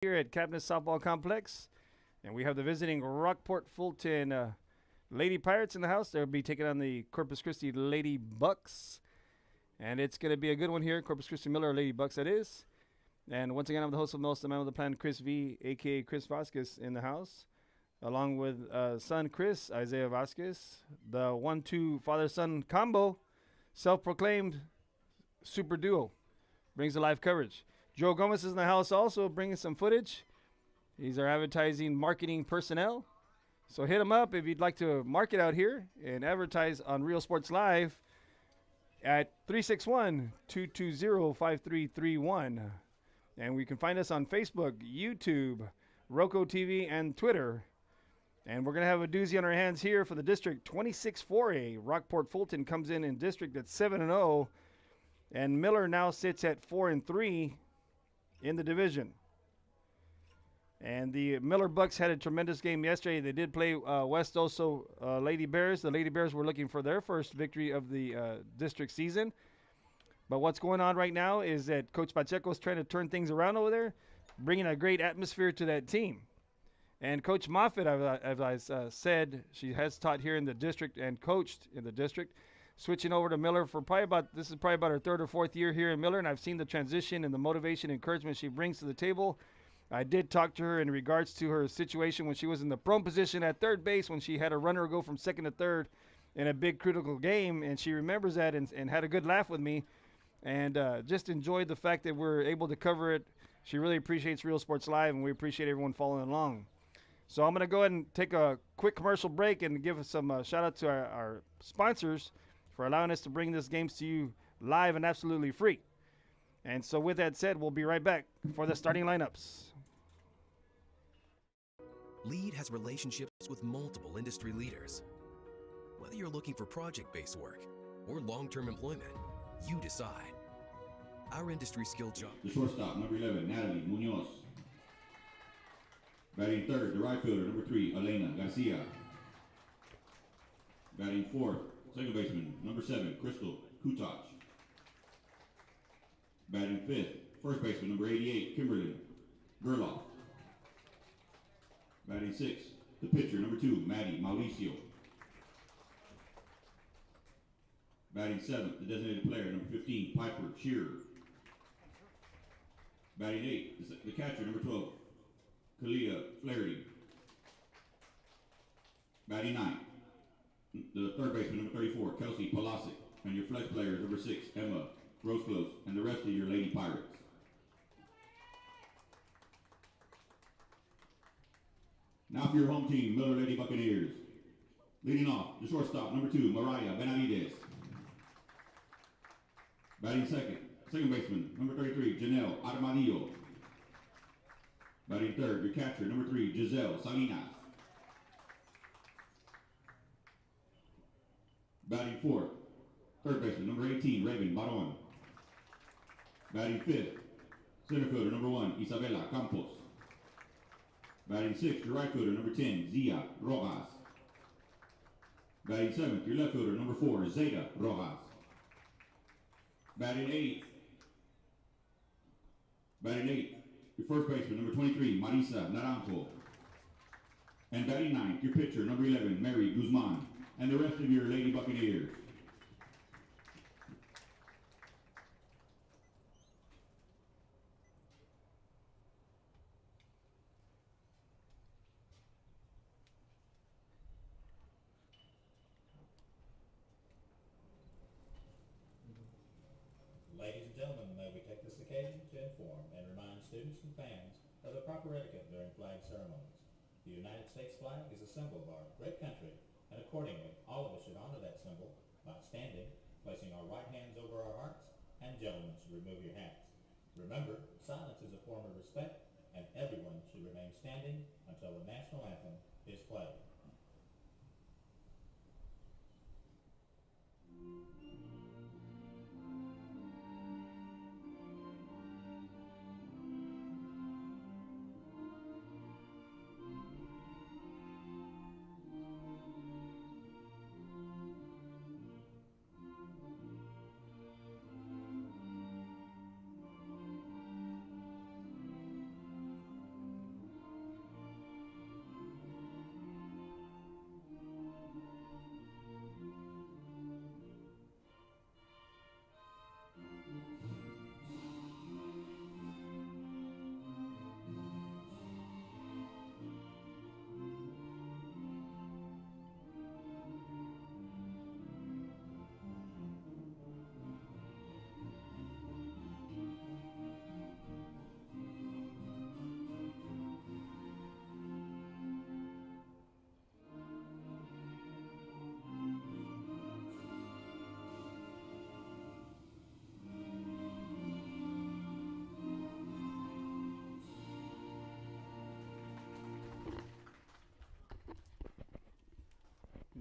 here at Cabinet Softball Complex, and we have the visiting Rockport-Fulton Lady Pirates in the house. They'll be taking on the Corpus Christi Lady Bucks, and it's going to be a good one here. Corpus Christi Miller Lady Bucks, that is. And once again, I'm the host of Most, the man with the plan, Chris V, a.k.a. Chris Vasquez, in the house, along with son Chris, Isaiah Vasquez, the 1-2 father-son combo, self-proclaimed super duo, brings to live coverage. Joe Gomez is in the house also, bringing some footage. He's our advertising marketing personnel. So hit him up if you'd like to market out here and advertise on Real Sports Live at 361-220-5331. And we can find us on Facebook, YouTube, Roku TV, and Twitter. And we're going to have a doozy on our hands here for the district 26-4A. Rockport-Fulton comes in district at 7-0. And Miller now sits at 4-3 in the division. And the Miller Bucks had a tremendous game yesterday. They did play West Oso Lady Bears. The Lady Bears were looking for their first victory of the district season. But what's going on right now is that Coach Pacheco is trying to turn things around over there, bringing a great atmosphere to that team. And Coach Moffitt, as I said, she has taught here in the district and coached in the district, switching over to Miller for this is probably about her third or fourth year here in Miller, and I've seen the transition and the motivation and encouragement she brings to the table. I did talk to her in regards to her situation when she was in the prone position at third base when she had a runner go from second to third in a big critical game, and she remembers that and had a good laugh with me and just enjoyed the fact that we're able to cover it. She really appreciates Real Sports Live, and we appreciate everyone following along. So I'm going to go ahead and take a quick commercial break and give some shout out to our sponsors for allowing us to bring this games to you live and absolutely free. And so with that said, we'll be right back for the starting lineups. Lead has relationships with multiple industry leaders. Whether you're looking for project-based work or long-term employment, you decide. Our industry skilled job. The shortstop, number 11, Natalie Munoz. Batting third, the right fielder, number 3, Elena Garcia. Batting fourth, second baseman, number 7, Crystal Kutach. Batting fifth, first baseman, number 88, Kimberly Gerloff. Batting sixth, the pitcher, number 2, Maddie Mauricio. Batting seventh, the designated player, number 15, Piper Shearer. Batting eighth, the catcher, number 12, Kalia Flaherty. Batting ninth, the third baseman, number 34, Kelsey Polasic. And your flex players, number 6, Emma Roseclose, and the rest of your Lady Pirates. Now for your home team, Miller Lady Buccaneers. Leading off, the shortstop, number 2, Mariah Benavides. Batting second baseman, number 33, Janelle Armadillo. Batting third, your catcher, number 3, Giselle Salinas. Batting fourth, third baseman, number 18, Raven Baron. Batting fifth, center fielder, number 1, Isabela Campos. Batting sixth, your right fielder, number 10, Zia Rojas. Batting seventh, your left fielder, number 4, Zeta Rojas. Batting eighth, your first baseman, number 23, Marisa Naranjo. And batting ninth, your pitcher, number 11, Mary Guzman. And the rest of your Lady Buccaneers. Ladies and gentlemen, may we take this occasion to inform and remind students and fans of the proper etiquette during flag ceremonies. The United States flag is a symbol of our great country, and accordingly, all of us should honor that symbol by standing, placing our right hands over our hearts, and gentlemen should remove your hats. Remember, silence is a form of respect, and everyone should remain standing until the national anthem is played.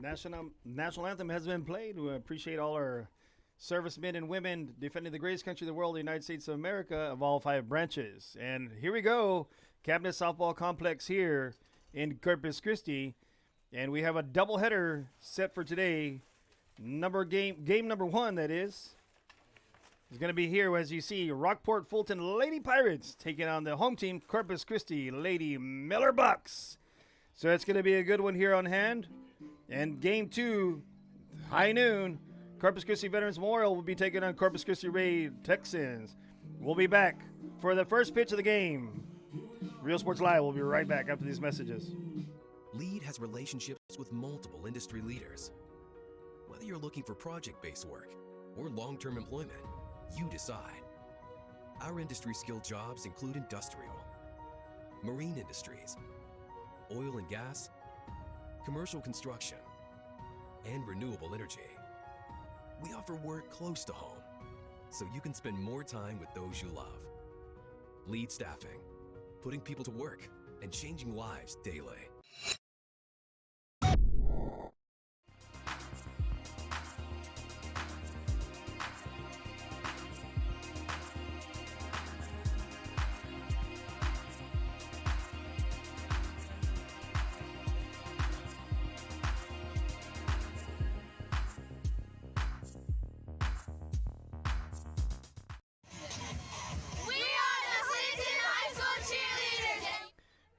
national anthem has been played. We appreciate all our servicemen and women defending the greatest country in the world, the United States of America, of all 5 branches. And here we go, Cabinet Softball Complex here in Corpus Christi. And we have a doubleheader set for today. Game number 1, that is going to be here, as you see, Rockport-Fulton Lady Pirates taking on the home team, Corpus Christi Lady Miller Bucks. So it's going to be a good one here on hand. And game 2, high noon, Corpus Christi Veterans Memorial will be taking on Corpus Christi Raid Texans. We'll be back for the first pitch of the game. Real Sports Live will be right back after these messages. Lead has relationships with multiple industry leaders. Whether you're looking for project-based work or long-term employment, you decide. Our industry-skilled jobs include industrial, marine industries, oil and gas, commercial construction, and renewable energy. We offer work close to home, so you can spend more time with those you love. Lead Staffing, putting people to work and changing lives daily.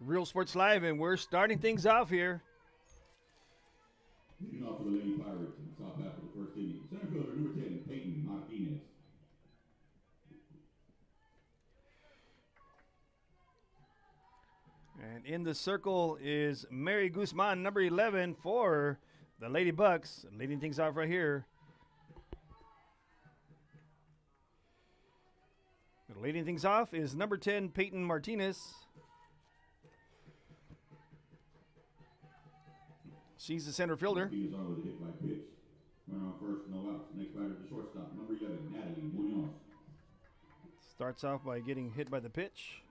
Real Sports Live, and we're starting things off here. Leading off for the Lady Pirates in the top half of the first inning, center fielder number 10, Peyton Martinez. And in the circle is Mary Guzman, number 11 for the Lady Bucks, leading things off right here. Leading things off is number 10, Peyton Martinez. She's the center fielder. Martinez on with a hit by pitch. Runner on first, no outs. Next batter, the shortstop, number 11, Natalie Munoz. Starts off by getting hit by the pitch.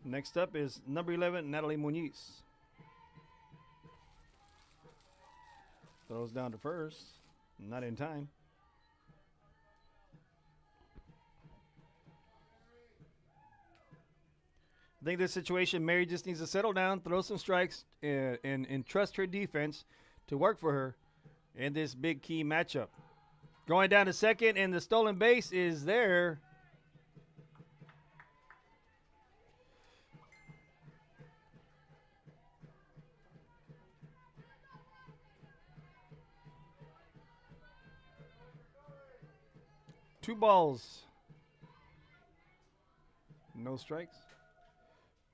Next up is number 11, Natalie Munoz. Throws down to first. Not in time. I think this situation, Mary just needs to settle down, throw some strikes, and trust her defense to work for her in this big key matchup. Going down to second, and the stolen base is there. Two balls. No strikes.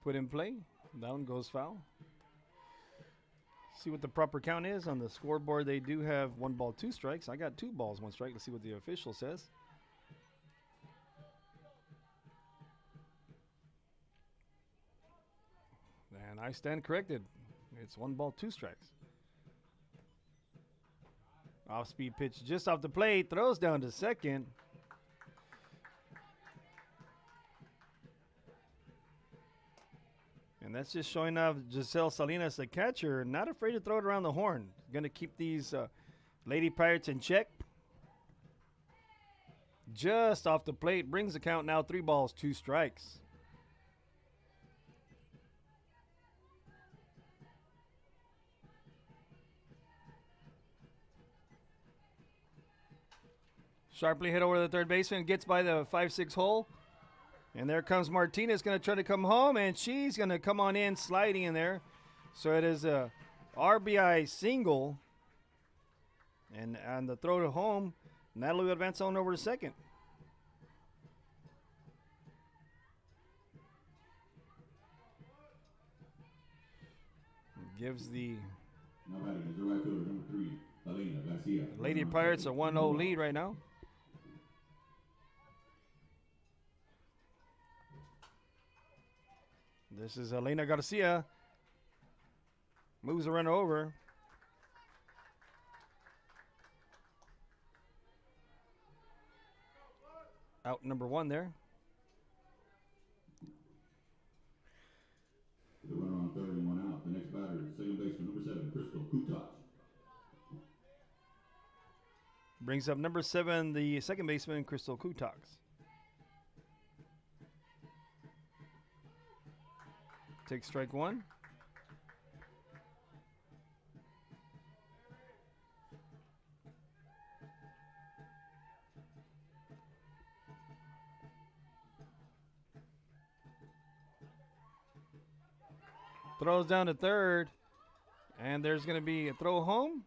Put in play. That one goes foul. See what the proper count is on the scoreboard. They do have 1 ball, 2 strikes. I got 2 balls, 1 strike. Let's see what the official says. And I stand corrected. It's 1 ball, 2 strikes. Off-speed pitch just off the plate. Throws down to second. And that's just showing off Giselle Salinas, the catcher, not afraid to throw it around the horn. Going to keep these Lady Pirates in check. Just off the plate. Brings the count now 3 balls, 2 strikes. Sharply hit over the third baseman. Gets by the 5-6 hole. And there comes Martinez, going to try to come home, and she's going to come on in, sliding in there. So it is a RBI single. And on the throw to home, Natalie will advance on over to second. Gives the Lady Pirates a 1-0 lead right now. This is Elena Garcia. Moves the runner over. Out number 1 there. The runner on third and 1 out. The next batter is second baseman number 7, Crystal Kutoc. Brings up number 7, the second baseman, Crystal Kutox. Takes strike 1. Throws down to third, and there's going to be a throw home.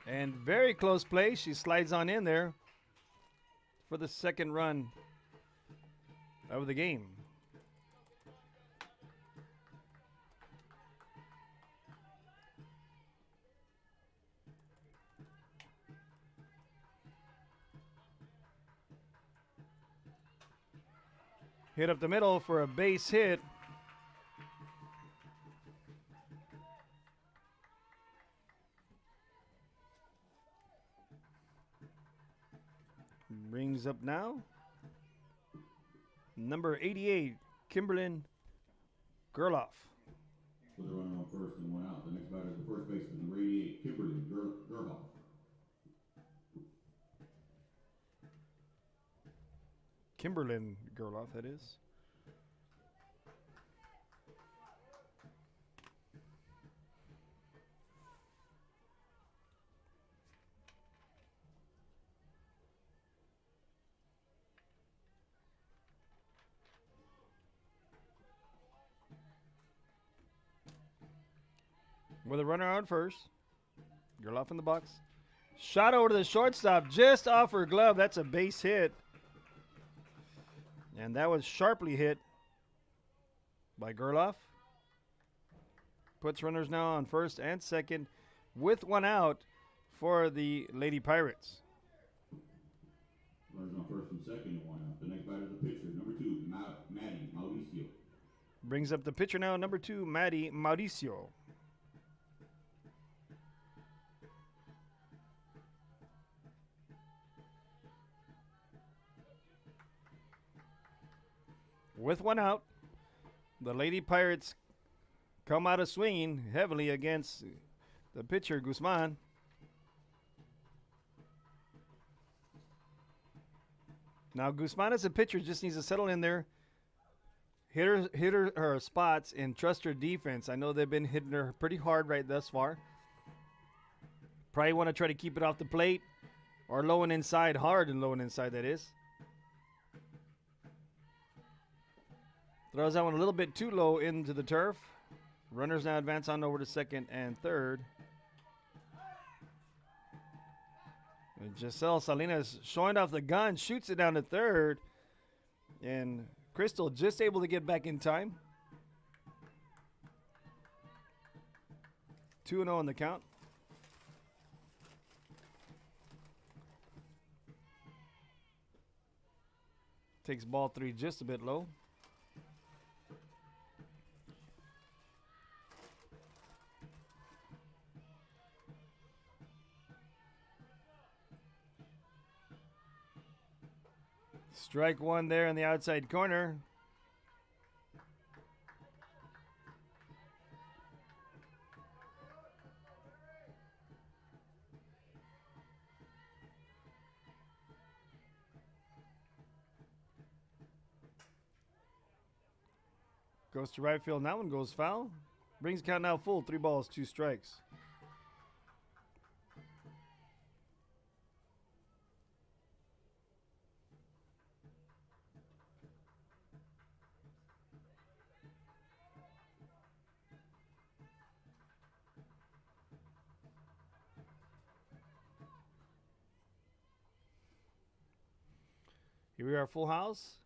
And very close play. She slides on in there for the second run of the game. Hit up the middle for a base hit. Brings up now number 88, Kimberlyn Gerloff. With a runner on first and 1 out. The next batter is the first baseman, number 88, Kimberly Gerhoff. Kimberlyn Gerloff, that is. With a runner on first. Gerloff in the box. Shot over to the shortstop, just off her glove. That's a base hit. And that was sharply hit by Gerloff. Puts runners now on first and second with 1 out for the Lady Pirates. Runners on first and second and 1 out. The next batter is the pitcher, number 2, Maddie Mauricio. Brings up the pitcher now, number 2, Maddie Mauricio. With 1 out, the Lady Pirates come out of swinging heavily against the pitcher, Guzman. Now, Guzman as a pitcher just needs to settle in there, hit her spots, and trust her defense. I know they've been hitting her pretty hard right thus far. Probably want to try to keep it off the plate or low and inside, hard and low and inside, that is. Throws that one a little bit too low into the turf. Runners now advance on over to second and third. And Giselle Salinas showing off the gun, shoots it down to third. And Crystal just able to get back in time. 2-0 in the count. Takes ball 3 just a bit low. Strike 1 there in the outside corner. Goes to right field. And that one goes foul. Brings count now full. 3 balls, 2 strikes. Here we are, full house.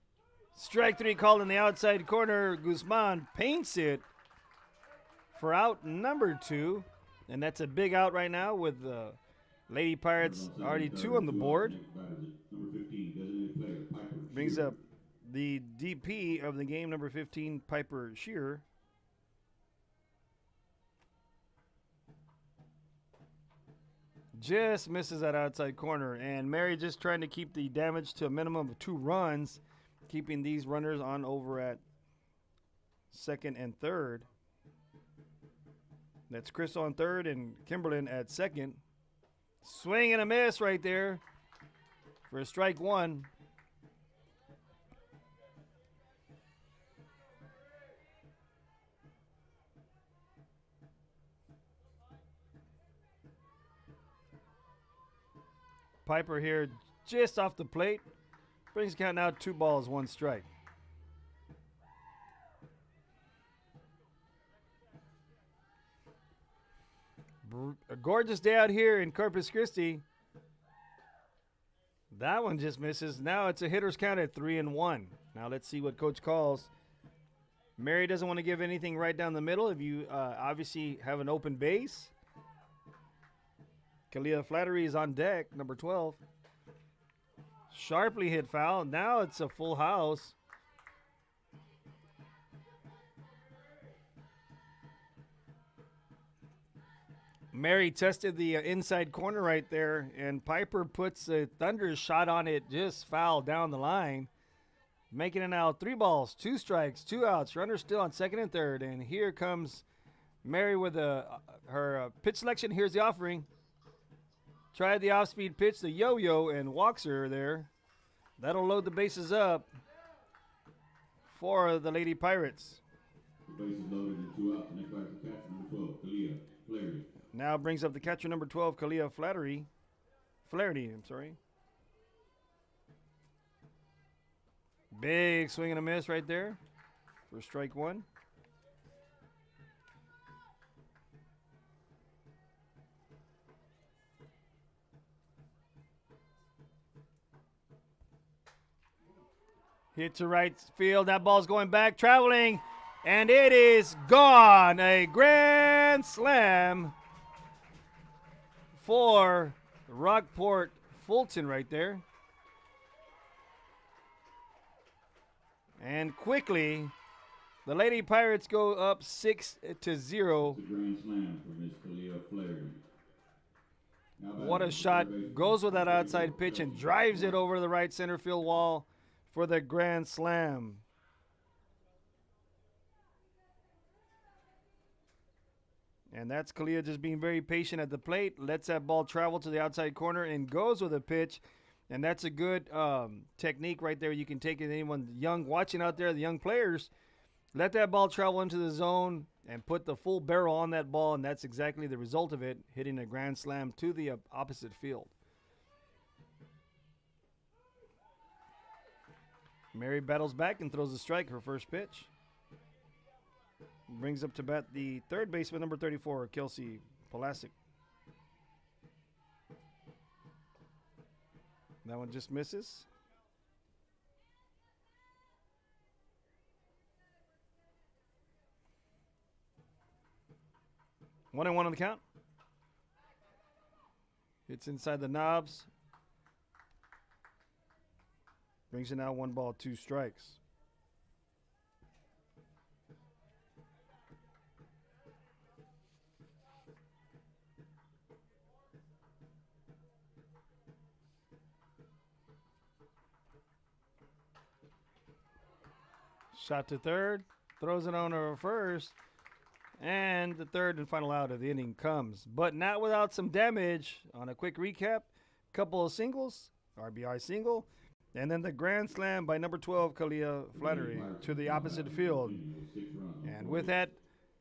Strike 3 called in the outside corner. Guzman paints it for out number 2. And that's a big out right now with the Lady Pirates already 2 on the board. Brings up the DP of the game, number 15, Piper Shearer. Just misses that outside corner. And Mary just trying to keep the damage to a minimum of 2 runs, keeping these runners on over at second and third. That's Chris on third and Kimberlin at second. Swing and a miss right there for a strike one. Piper here just off the plate. Brings the count now 2 balls, 1 strike. A gorgeous day out here in Corpus Christi. That one just misses. Now it's a hitter's count at 3-1. Now let's see what coach calls. Mary doesn't want to give anything right down the middle. If you obviously have an open base. Kalia Flattery is on deck, number 12. Sharply hit foul. Now it's a full house. Mary tested the inside corner right there, and Piper puts a thunderous shot on it, just foul down the line. Making it now 3 balls, 2 strikes, 2 outs. Runner still on second and third, and here comes Mary with her pitch selection. Here's the offering. Tried the off-speed pitch, the yo-yo, and walks her there. That'll load the bases up for the Lady Pirates. The bases loaded and 2 outs. Next batter is the catcher, number 12, Kalia Flaherty. Now brings up the catcher, number 12, Kalia Flaherty. Big swing and a miss right there for strike one. Hit to right field. That ball's going back, traveling, and it is gone. A grand slam for Rockport-Fulton right there. And quickly, the Lady Pirates go up 6-0. It's a grand slam for Miss Kalia Flaherty. What a shot. Goes with that outside pitch and drives it over the right center field wall for the grand slam. And that's Kalia just being very patient at the plate. Lets that ball travel to the outside corner and goes with a pitch. And that's a good technique right there. You can take it, anyone young watching out there, the young players, let that ball travel into the zone and put the full barrel on that ball, and that's exactly the result of it, hitting a grand slam to the opposite field. Mary battles back and throws a strike, her first pitch. Brings up to bat the third baseman, number 34, Kelsey Polasic. That one just misses. One and one on the count. It's inside the knobs. Brings it now 1 ball, 2 strikes. Shot to third, throws it on over first, and the third and final out of the inning comes. But not without some damage. On a quick recap, couple of singles, RBI single, and then the grand slam by number 12, Kalia Flattery, to the opposite field. And with that,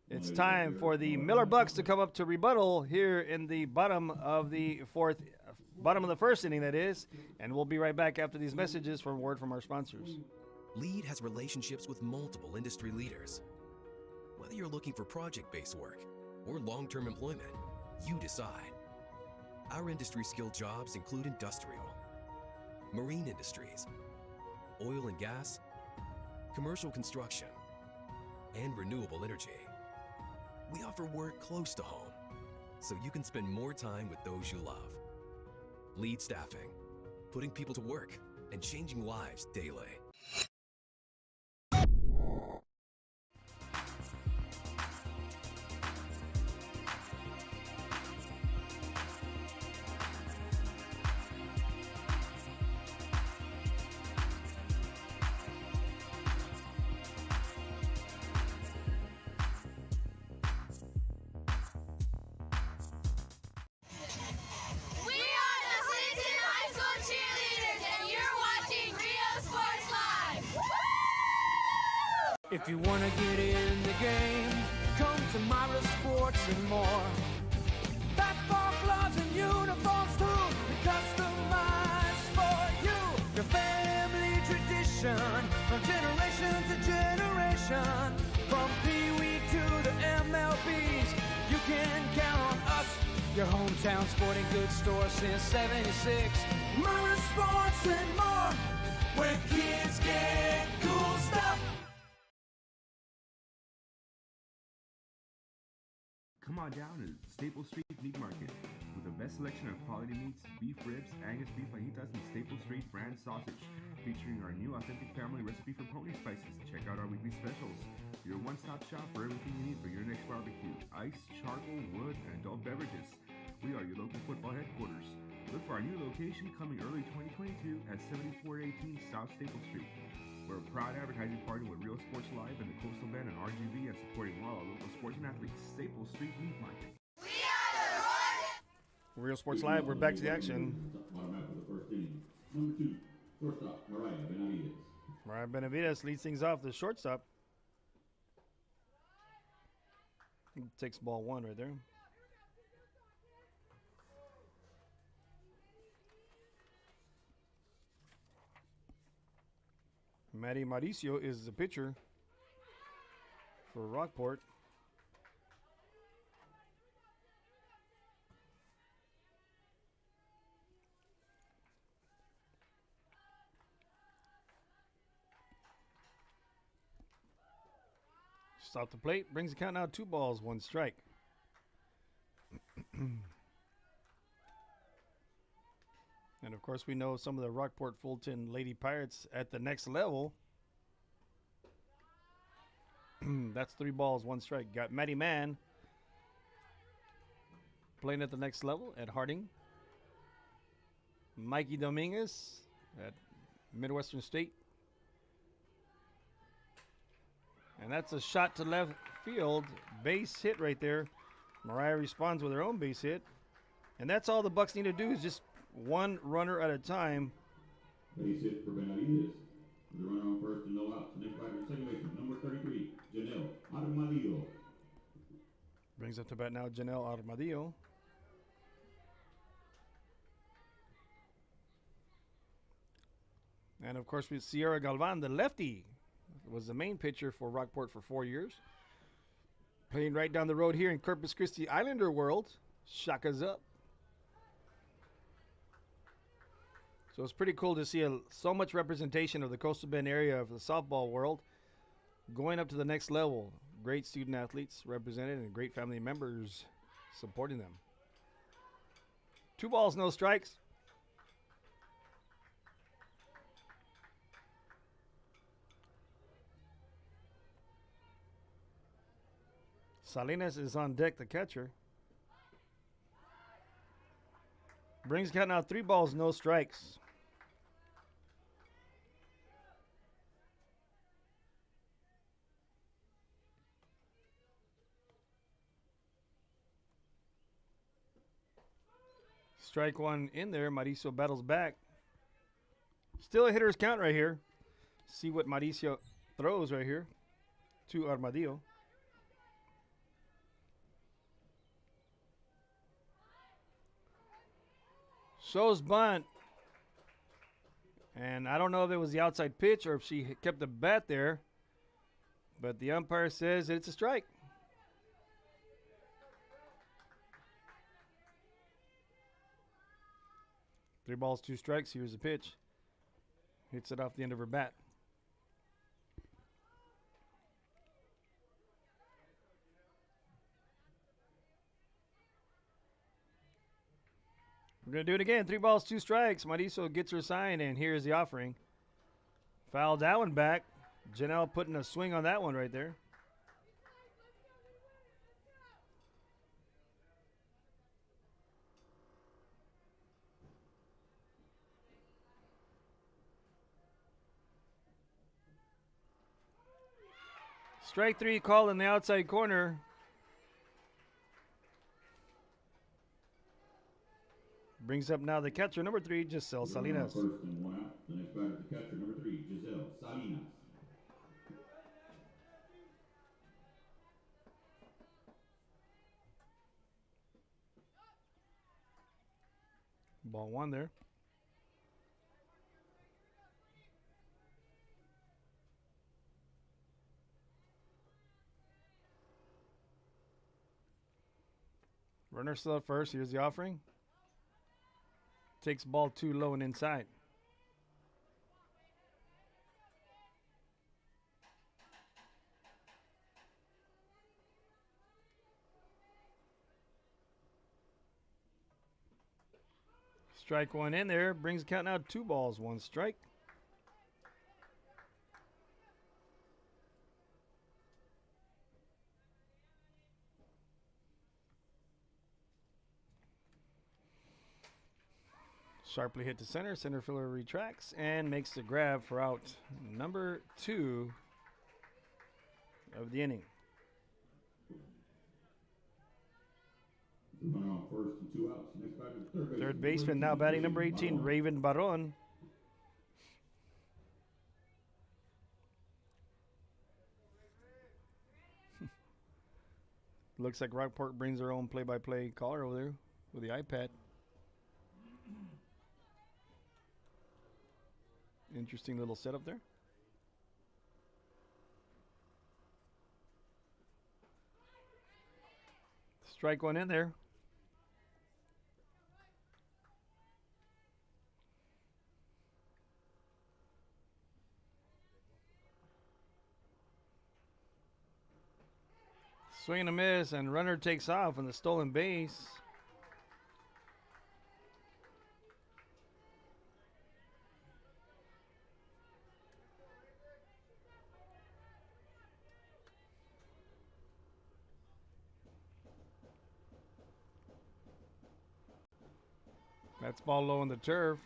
it's time for the Miller Bucks to come up to rebuttal here in the bottom of the first inning, that is. And we'll be right back after these messages from a word from our sponsors. Lead has relationships with multiple industry leaders. Whether you're looking for project-based work or long-term employment, you decide. Our industry-skilled jobs include industrial, marine industries, oil and gas, commercial construction, and renewable energy. We offer work close to home, so you can spend more time with those you love. Lead Staffing, putting people to work and changing lives daily. If you want to get in the game, come to Myra Sports and more. Basketball gloves and uniforms too, customized for you. Your family tradition, from generation to generation. From Pee Wee to the MLBs, you can count on us. Your hometown sporting goods store since '76. Myra Sports and more, where kids get cool stuff. Come on down to Staple Street Meat Market with the best selection of quality meats, beef ribs, Angus beef fajitas, and Staple Street brand sausage, featuring our new authentic family recipe for pony spices. Check out our weekly specials. Your one-stop shop for everything you need for your next barbecue: ice, charcoal, wood, and adult beverages. We are your local football headquarters. Look for our new location coming early 2022 at 7418 South Staple Street. We're a proud advertising partner with Real Sports Live and the Coastal Band and RGV, and supporting all our local sports and athletes. Staple Street Meat Market. Real Sports Live, we're back to the action. Bottom half of the first inning. Number 2, shortstop, Mariah Benavides. Mariah Benavides leads things off, the shortstop. Takes ball 1 right there. Matty Mauricio is the pitcher for Rockport. Stop the plate, brings the count now 2 balls, 1 strike. And of course, we know some of the Rockport-Fulton Lady Pirates at the next level. That's 3 balls, 1 strike. Got Matty Mann playing at the next level at Harding. Mikey Dominguez at Midwestern State. And that's a shot to left field. Base hit right there. Mariah responds with her own base hit. And that's all the Bucks need to do is just 1 runner at a time. Base hit for Benavides. With a runner on first and no outs. Next batter, second baseman, number 33, Janelle Armadillo. Brings up to bat now Janelle Armadillo. And of course, with Sierra Galvan, the lefty, was the main pitcher for Rockport for 4 years. Playing right down the road here in Corpus Christi Islander world. Shaka's up. So it's pretty cool to see so much representation of the Coastal Bend area of the softball world going up to the next level. Great student athletes represented and great family members supporting them. 2 balls, no strikes. Salinas is on deck, the catcher. Brings count now 3 balls, no strikes. Strike 1 in there. Mauricio battles back. Still a hitter's count right here. See what Mauricio throws right here to Armadillo. Shows bunt. And I don't know if it was the outside pitch or if she kept the bat there. But the umpire says it's a strike. Three balls, 2 strikes. Here's the pitch. Hits it off the end of her bat. We're going to do it again. 3 balls, 2 strikes. Mauricio gets her sign, and here's the offering. Fouled that one back. Janelle putting a swing on that one right there. Strike 3 called in the outside corner. Brings up now the catcher, number 3, Giselle Salinas. First and 1 out. The next batter, the catcher, number 3, Giselle Salinas. Ball one there. Runner still at first. Here's the offering. Takes ball too low and inside. Strike one in there. Brings the count now 2 balls, 1 strike. Sharply hit to center. Center fielder retracts and makes the grab for out number 2 of the inning. Runner on first and 2 outs. Next batter, Third baseman now batting number 18, Raven Baron. Looks like Rockport brings their own play-by-play caller over there with the iPad. Interesting little setup there. Strike one in there. Swing and a miss, and runner takes off on the stolen base. That's ball low on the turf.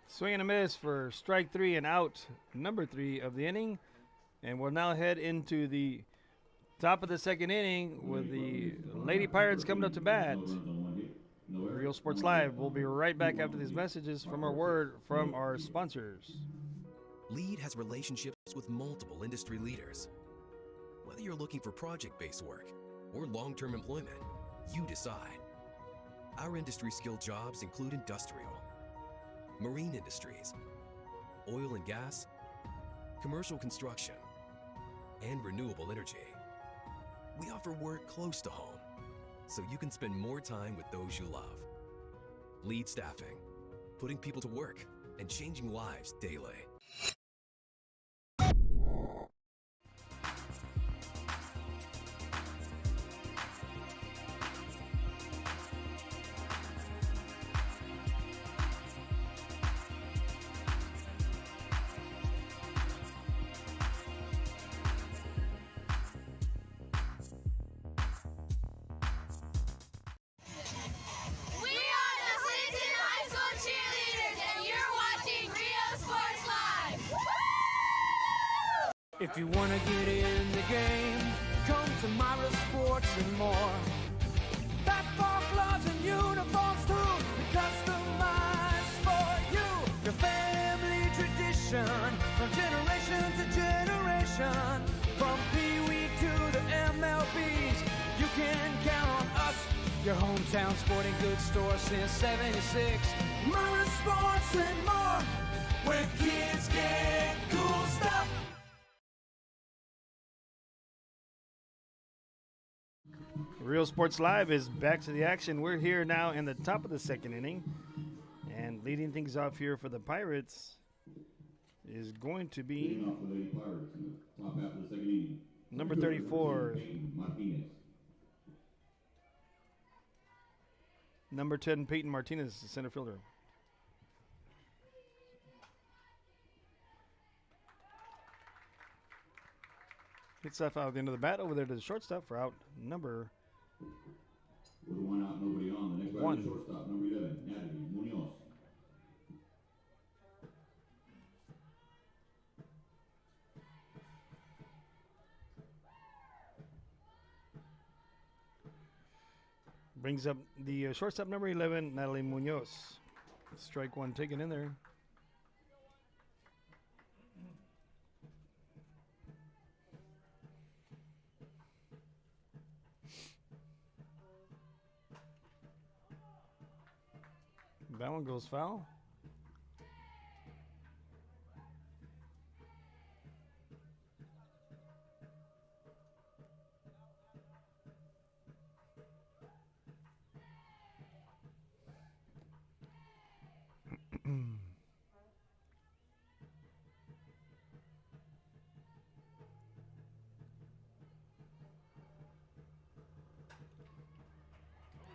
Swing and a miss for strike 3 and out number 3 of the inning. And we'll now head into the top of the second inning with the Lady Pirates coming up to bat. Real Sports Live. We'll be right back after these messages from our word from our sponsors. Lead has relationships with multiple industry leaders. Whether you're looking for project-based work or long-term employment, you decide. Our industry-skilled jobs include industrial, marine industries, oil and gas, commercial construction, and renewable energy. We offer work close to home, so you can spend more time with those you love. Lead Staffing, putting people to work and changing lives daily. If you want to get in the game, come to Myra Sports and more. Basketball gloves and uniforms too, customized for you. Your family tradition, from generation to generation. From Pee Wee to the MLBs, you can count on us. Your hometown sporting goods store since '76. Myra Sports and more, where kids get cool stuff. Real Sports Live is back to the action. We're here now in the top of the second inning. And leading things off here for the Pirates is going to be Leading off the Lady Pirates in the top half of the second inning. number 34, Peyton Martinez. number 10, Peyton Martinez, the center fielder. Hits stuff out at the end of the bat over there to the shortstop for out number With 1 out, nobody on. The next batter, 1. shortstop, number 11, Natalie Munoz. Brings up the shortstop number 11, Natalie Munoz. Strike one taken in there. That one goes foul.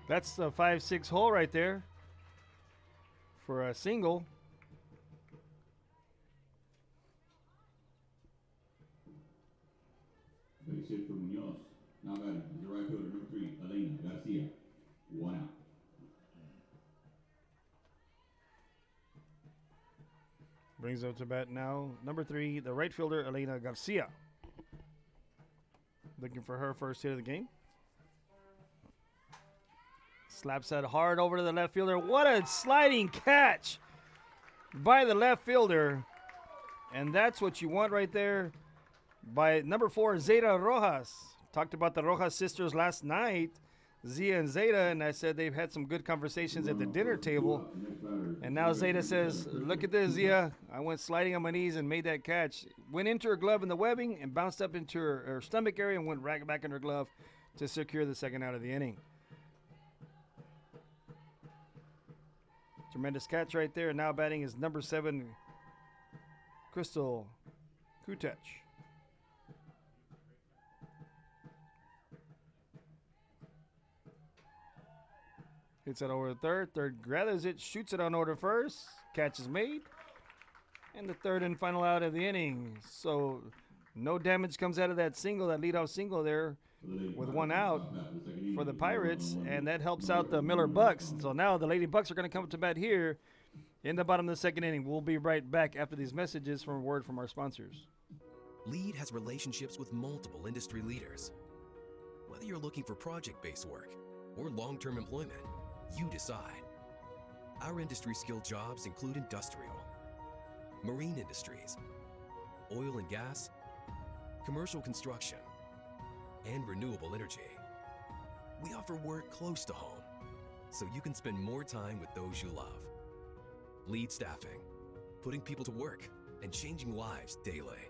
That's the 5-6 hole right there for a single. Base hit for Munoz. Now batting is the right fielder, number 3, Elena Garcia. 1 out. Brings up to bat now, number 3, the right fielder, Elena Garcia. Looking for her first hit of the game. Slaps that hard over to the left fielder. What a sliding catch by the left fielder. And that's what you want right there by number 4, Zeta Rojas. Talked about the Rojas sisters last night, Zia and Zeta, and I said they've had some good conversations at the dinner table. And now Zeta says, look at this, Zia. I went sliding on my knees and made that catch. Went into her glove in the webbing and bounced up into her stomach area and went right back in her glove to secure the second out of the inning. Tremendous catch right there. And now batting is number 7, Crystal Kutech. Hits it over the third. Third gathers it, shoots it on over first. Catch is made. And the third and final out of the inning. So no damage comes out of that single, that leadoff single there with 1 out for the Pirates. And that helps out the Miller Bucks. So now the Lady Bucks are going to come to bat here in the bottom of the second inning. We'll be right back after these messages from a word from our sponsors. Lead has relationships with multiple industry leaders. Whether you're looking for project-based work or long-term employment, you decide. Our industry-skilled jobs include industrial, marine industries, oil and gas, commercial construction, and renewable energy. We offer work close to home, so you can spend more time with those you love. Lead Staffing, putting people to work and changing lives daily.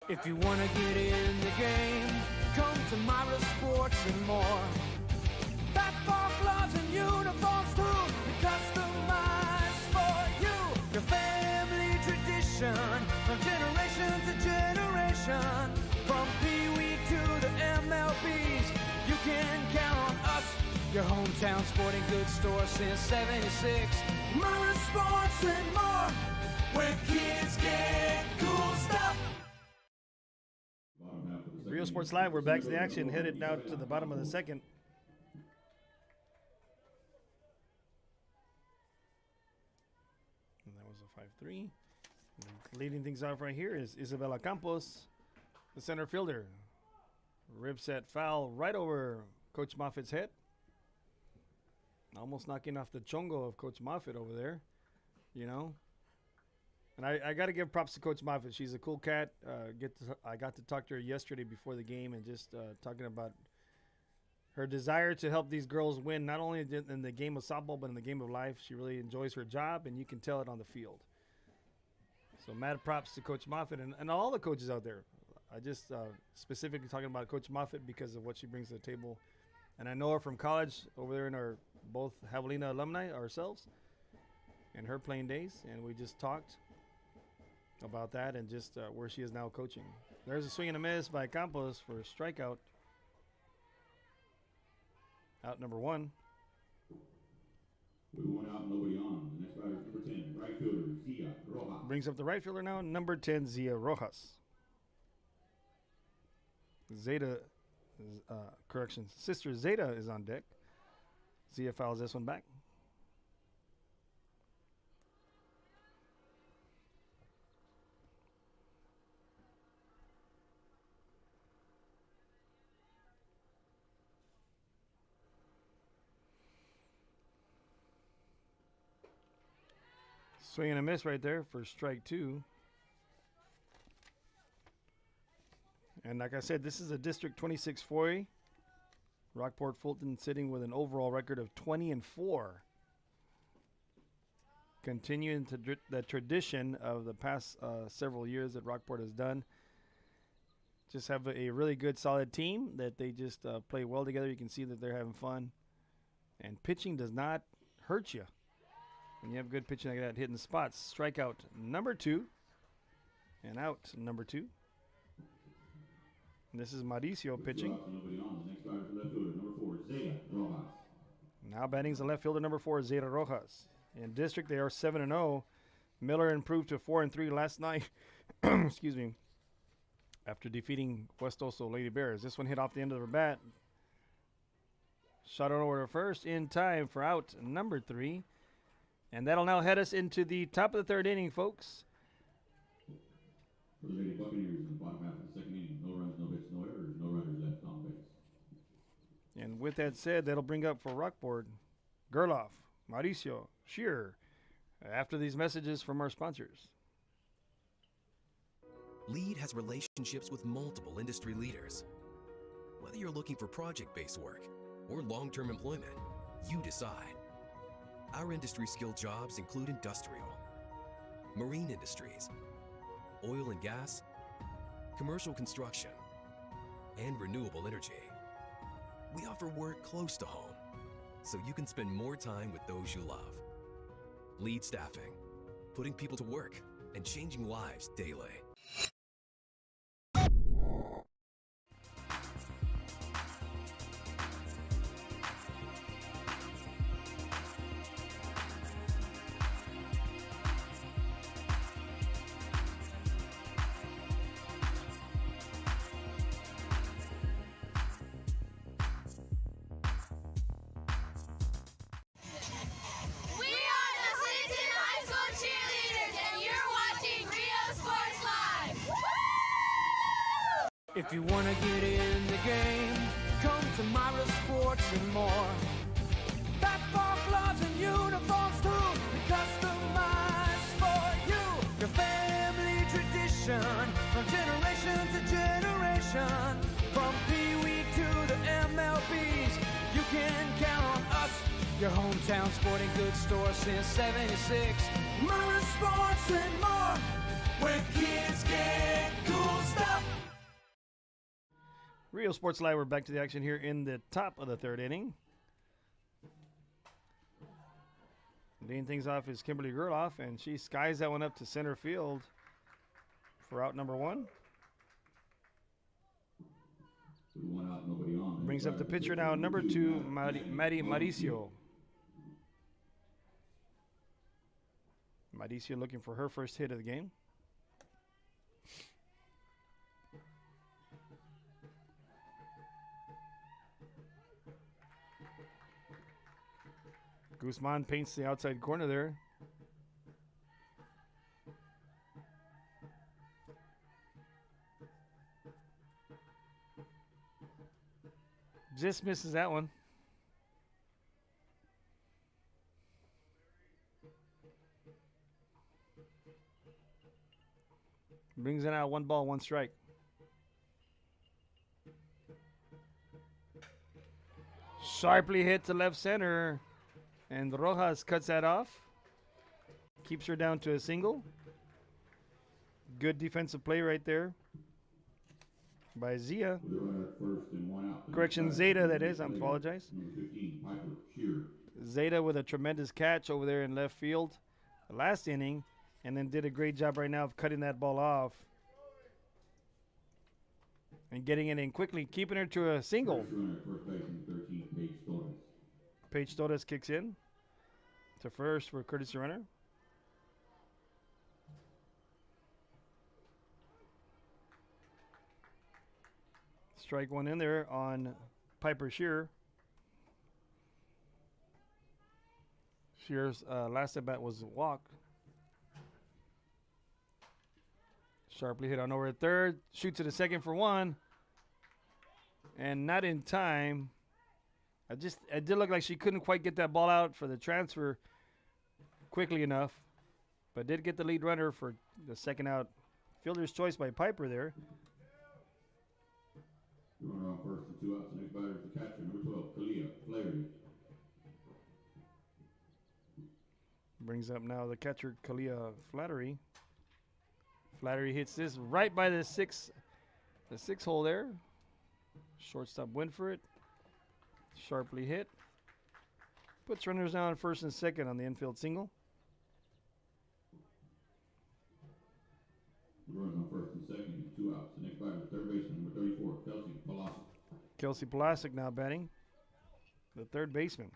If you want to get in the game, come to Myra Sports and More. Basketball gloves and uniforms too, customized for you. Your family tradition, from generation to generation. From Pee Wee to the MLBs, you can count on us. Your hometown sporting goods store since '76. Myra Sports and More, where kids get cool stuff. Rio Sports Live, we're back to the action, headed now to the bottom of the second. And that was a 5-3. Leading things off right here is Isabela Campos, the center fielder. Rib set foul right over Coach Moffitt's head. Almost knocking off the chongo of Coach Moffitt over there, you know. And I got to give props to Coach Moffitt. She's a cool cat. I got to talk to her yesterday before the game and just talking about her desire to help these girls win, not only in the game of softball, but in the game of life. She really enjoys her job, and you can tell it on the field. So mad props to Coach Moffitt and all the coaches out there. I just specifically talking about Coach Moffitt because of what she brings to the table. And I know her from college over there in our both Javelina alumni ourselves and her playing days. And we just talked about that and just where she is now coaching. There's a swing and a miss by Campos for a strikeout. out number 1. With one out, nobody on. The next batter is number 10, right fielder, Zia Rojas. Brings up the right fielder now, number 10, Zia Rojas. Zeta, Sister Zeta is on deck. Zia fouls this one back. Swing and a miss right there for strike 2. And like I said, this is a District 26 4A. Rockport-Fulton sitting with an overall record of 20-4. Continuing the tradition of the past several years that Rockport has done. Just have a really good, solid team that they just play well together. You can see that they're having fun. And pitching does not hurt you. When you have good pitching like that, hitting spots. Strikeout number 2. And out number 2. And this is Mauricio pitching. Now batting is the left fielder, number 4, Zeta Rojas. In district, they are 7-0. Miller improved to 4-3 last night. Excuse me. After defeating West Oso Lady Bears. This one hit off the end of the bat. Shot over to first in time for out number 3. And that'll now head us into the top of the 3rd inning, folks. For the Lady Buccaneers in the bottom half of the 2nd inning, no runs, no hits, no errors, no runners left on base. And with that said, that'll bring up for Rockport, Gerloff, Mauricio, Shearer, after these messages from our sponsors. Lead has relationships with multiple industry leaders. Whether you're looking for project-based work or long-term employment, you decide. Our industry-skilled jobs include industrial, marine industries, oil and gas, commercial construction, and renewable energy. We offer work close to home, so you can spend more time with those you love. Lead Staffing, putting people to work and changing lives daily. If you wanna get in the game, come to Myra Sports and more. Basketball gloves and uniforms too, customized for you. Your family tradition, from generation to generation. From Pee Wee to the MLBs, you can count on us. Your hometown sporting goods store since '76. Myra Sports and more, where kids get cool stuff. Rio Sports Live, we're back to the action here in the top of the 3rd inning. Leading things off is Kimberly Gerloff, and she skies that one up to center field for out number 1. One out, nobody on. Brings up the pitcher now, number 2, Maddie Mauricio. Mauricio looking for her first hit of the game. Guzman paints the outside corner there. Just misses that one. Brings it out 1 ball, 1 strike. Sharply hit to left center. And Rojas cuts that off. Keeps her down to a single. Good defensive play right there by Zia. Correction, Zeta, that is. I apologize. Zeta with a tremendous catch over there in left field the last inning. And then did a great job right now of cutting that ball off. And getting it in quickly, keeping her to a single. Paige Torres kicks in to first for courtesy runner. Strike one in there on Piper Shearer. Shearer's last at bat was a walk. Sharply hit on over at third. Shoots to the second for one. And not in time. It did look like she couldn't quite get that ball out for the transfer quickly enough. But did get the lead runner for the second out. Fielder's choice by Piper there. Runner on first and 2 outs. The next batter is the catcher, number 12, Kalia Flaherty. Brings up now the catcher, Kalia Flattery. Flattery hits this right by the six hole there. Shortstop went for it. Sharply hit. Puts runners down on first and second on the infield single. Runners on first and second and 2 outs. The next batter is third baseman, number 34, Kelsey Palasic. Kelsey Palasic now batting, the third baseman.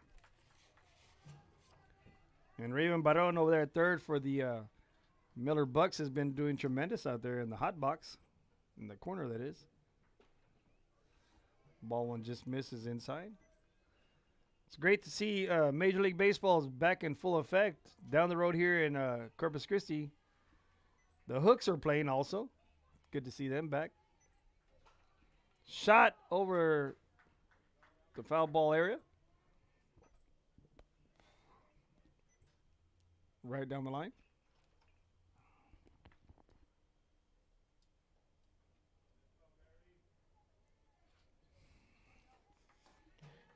And Raven Barón over there at third for the Miller Bucks has been doing tremendous out there in the hot box, in the corner that is. Ball one just misses inside. It's great to see Major League Baseball is back in full effect. Down the road here in Corpus Christi, the Hooks are playing also. Good to see them back. Shot over the foul ball area. Right down the line.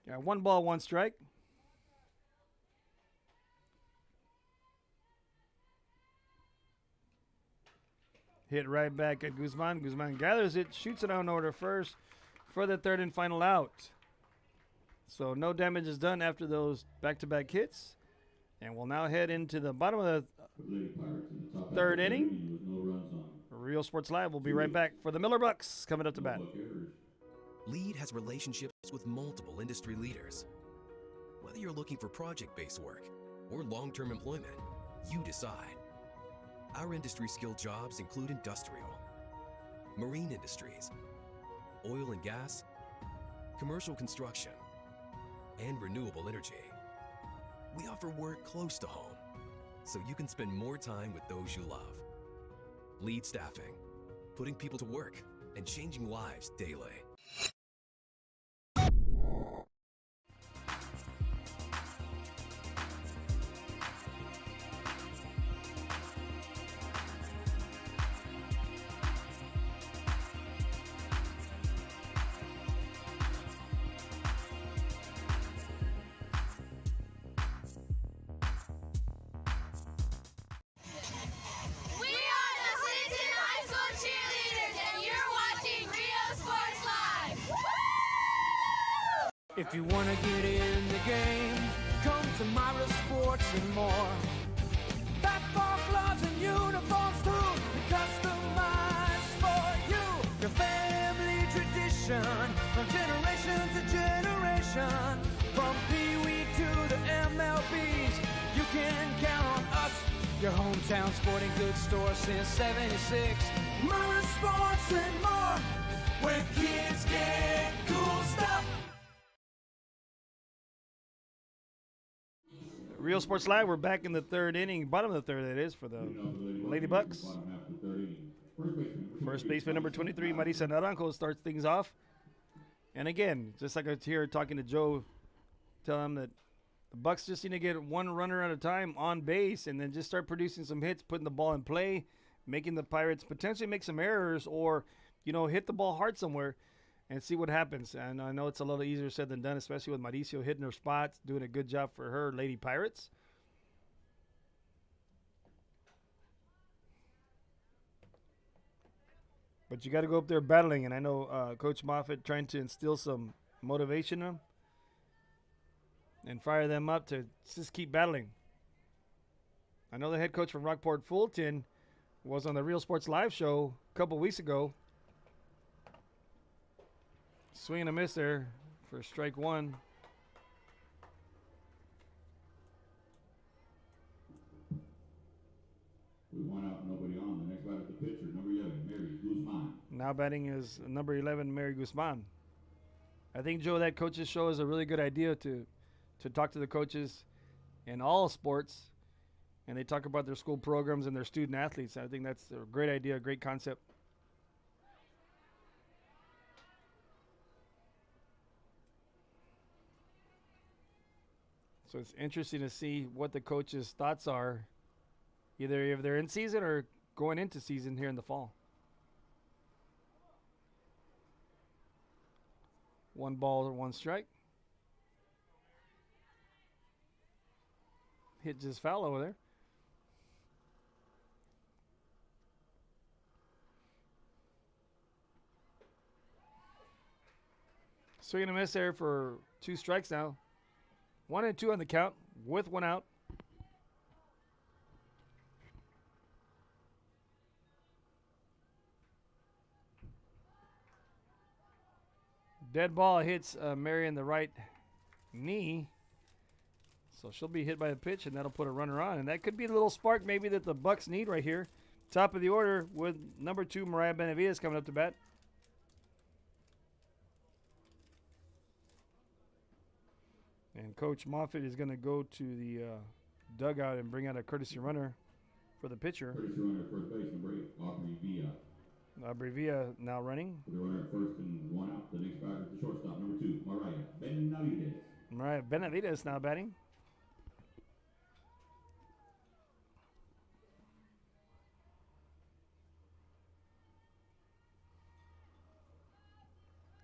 Yeah, 1 ball, 1 strike. Hit right back at Guzman. Guzman gathers it, shoots it on over to first for the third and final out. So no damage is done after those back-to-back hits. And we'll now head into the bottom of the third inning. Real Sports Live will be right back for the Miller Bucks coming up to bat. Lead has relationships with multiple industry leaders. Whether you're looking for project-based work or long-term employment, you decide. Our industry-skilled jobs include industrial, marine industries, oil and gas, commercial construction, and renewable energy. We offer work close to home, so you can spend more time with those you love. Lead Staffing, putting people to work and changing lives daily. If you want to get in the game, come to Myra Sports and more. Basketball gloves and uniforms too, customized for you. Your family tradition, from generation to generation. From Pee Wee to the MLBs, you can count on us. Your hometown sporting goods store since '76. Myra Sports and more, where kids get cool stuff. Real Sports Live, we're back in the third inning, bottom of the third that is, for the Lady Bucks. First baseman number 23, Marisa Naranjo, starts things off. And again, just like I was here talking to Joe, tell him that the Bucks just need to get one runner at a time on base and then just start producing some hits, putting the ball in play, making the Pirates potentially make some errors or, hit the ball hard somewhere and see what happens. And I know it's a little easier said than done, especially with Mauricio hitting her spots, doing a good job for her Lady Pirates. But you got to go up there battling, and I know Coach Moffitt trying to instill some motivation in them and fire them up to just keep battling. I know the head coach from Rockport-Fulton was on the Real Sports Live show a couple weeks ago. Swing and a miss there for strike one. Now batting is number 11, Mary Guzman. I think, Joe, that coaches show is a really good idea to talk to the coaches in all sports, and they talk about their school programs and their student athletes. I think that's a great idea, a great concept. So it's interesting to see what the coaches' thoughts are, either if they're in season or going into season here in the fall. 1 ball, 1 strike. Hit just foul over there. Swing and a miss there for 2 strikes now. 1 and 2 on the count with 1 out. Dead ball hits Mary in the right knee. So she'll be hit by the pitch, and that'll put a runner on. And that could be the little spark maybe that the Bucks need right here. Top of the order with number 2, Mariah Benavides, coming up to bat. And Coach Moffitt is going to go to the dugout and bring out a courtesy runner for the pitcher. Courtesy runner at first base, number 8, Aubrey Villa. Aubrey Villa now running. The runner at first and 1 out. The next batter is the shortstop, number 2, Mariah Benavides. Mariah Benavides now batting.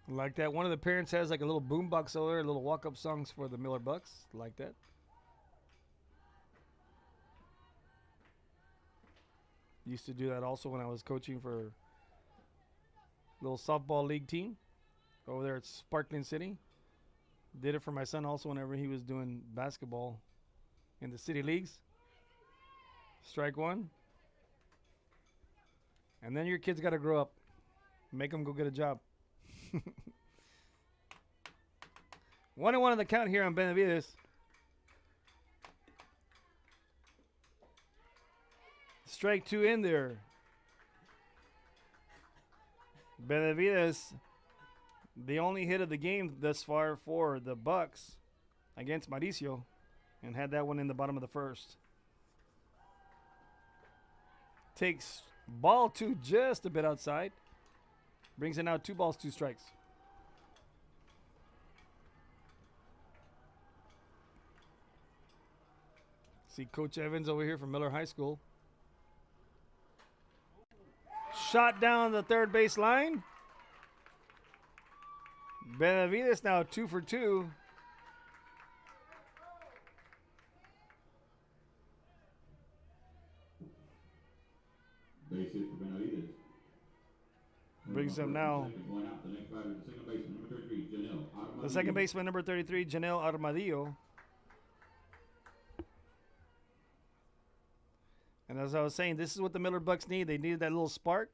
Like that. One of the parents has like a little boombox over there, little walk-up songs for the Miller Bucks. Like that. Used to do that also when I was coaching for a little softball league team over there at Sparkling City. Did it for my son also whenever he was doing basketball in the city leagues. Strike 1. And then your kids got to grow up. Make them go get a job. 1 and 1 on the count here on Benavides. Strike 2 in there. Benavides, the only hit of the game thus far for the Bucks against Mauricio, and had that one in the bottom of the first. Takes ball 2 just a bit outside. Brings it now 2 balls, 2 strikes. See Coach Evans over here from Miller High School. Shot down the third base line. Benavides now 2 for 2. Base hit for Benavides. Brings him now. The second baseman, number 33, Janelle Armadillo. And as I was saying, this is what the Miller Bucks need. They needed that little spark.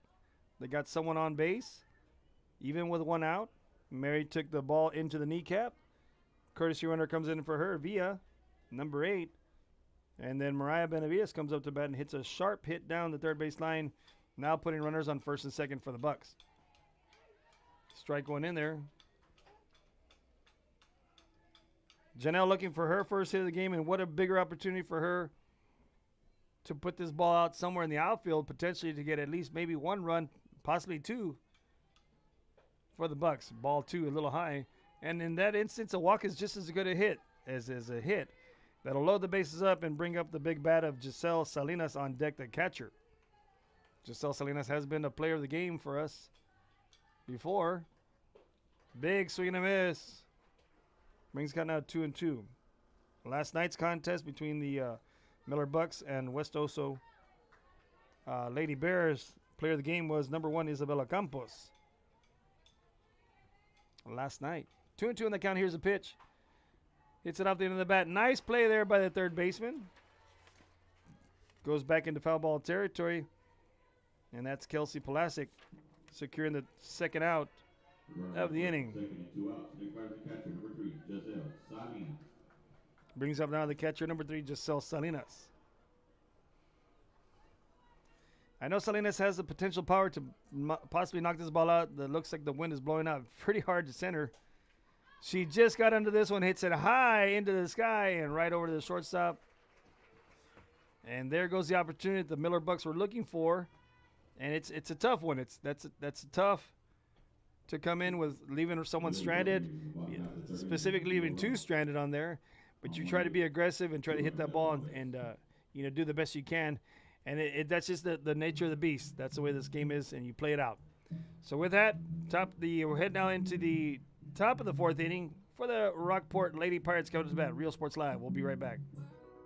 They got someone on base, even with 1 out. Mary took the ball into the kneecap. Courtesy runner comes in for her via number 8. And then Mariah Benavides comes up to bat and hits a sharp hit down the third base line, now putting runners on first and second for the Bucks. Strike 1 in there. Janelle looking for her first hit of the game, and what a bigger opportunity for her to put this ball out somewhere in the outfield, potentially to get at least maybe 1 run, possibly 2 for the Bucks. Ball 2 a little high, and in that instance, a walk is just as good a hit as a hit. That'll load the bases up and bring up the big bat of Giselle Salinas on deck, the catcher. Giselle Salinas has been a player of the game for us before. Big swing and a miss. Brings count now 2 and 2. Last night's contest between the Miller Bucks and West Oso Lady Bears, player of the game was number 1, Isabella Campos. Last night. 2 and 2 on the count. Here's a pitch. Hits it off the end of the bat. Nice play there by the third baseman. Goes back into foul ball territory. And that's Kelsey Pulasic securing the second out of the inning. Second and 2 outs. Next batter, the catcher, number 3, Giselle Salinas. Brings up now the catcher, number 3, Giselle Salinas. I know Salinas has the potential power to possibly knock this ball out. That looks like the wind is blowing out pretty hard to center. She just got under this one, hits it high into the sky and right over to the shortstop. And there goes the opportunity that the Miller Bucks were looking for. And it's a tough one. That's tough to come in with leaving someone stranded, specifically leaving two stranded on there. But you try to be aggressive and try to hit that ball and do the best you can. And that's just the nature of the beast. That's the way this game is, and you play it out. So with that, we're heading now into the top of the fourth inning for the Rockport Lady Pirates coming to bat. Real Sports Live. We'll be right back.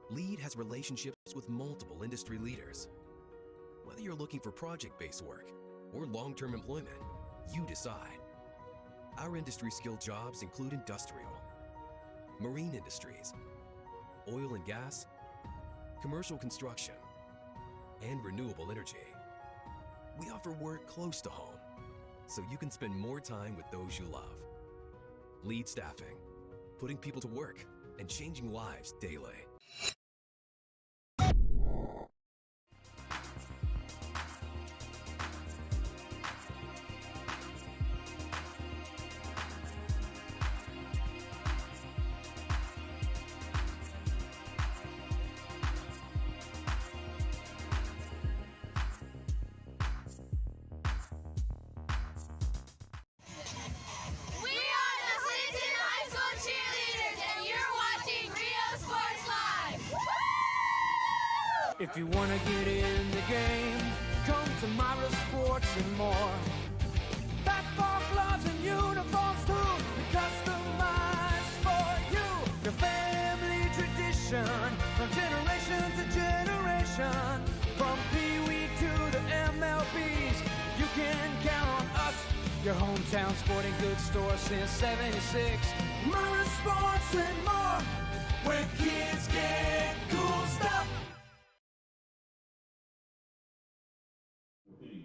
Lead has relationships with multiple industry leaders. Whether you're looking for project-based work or long-term employment, you decide. Our industry-skilled jobs include industrial, marine industries, oil and gas, commercial construction, and renewable energy. We offer work close to home, so you can spend more time with those you love. Lead Staffing, putting people to work and changing lives daily. If you want to get in the game, come to Myra Sports and more. Basketball gloves and uniforms too, customized for you. Your family tradition, from generation to generation. From Pee Wee to the MLBs, you can count on us. Your hometown sporting goods store since '76. Myra Sports and more, where kids get cool stuff.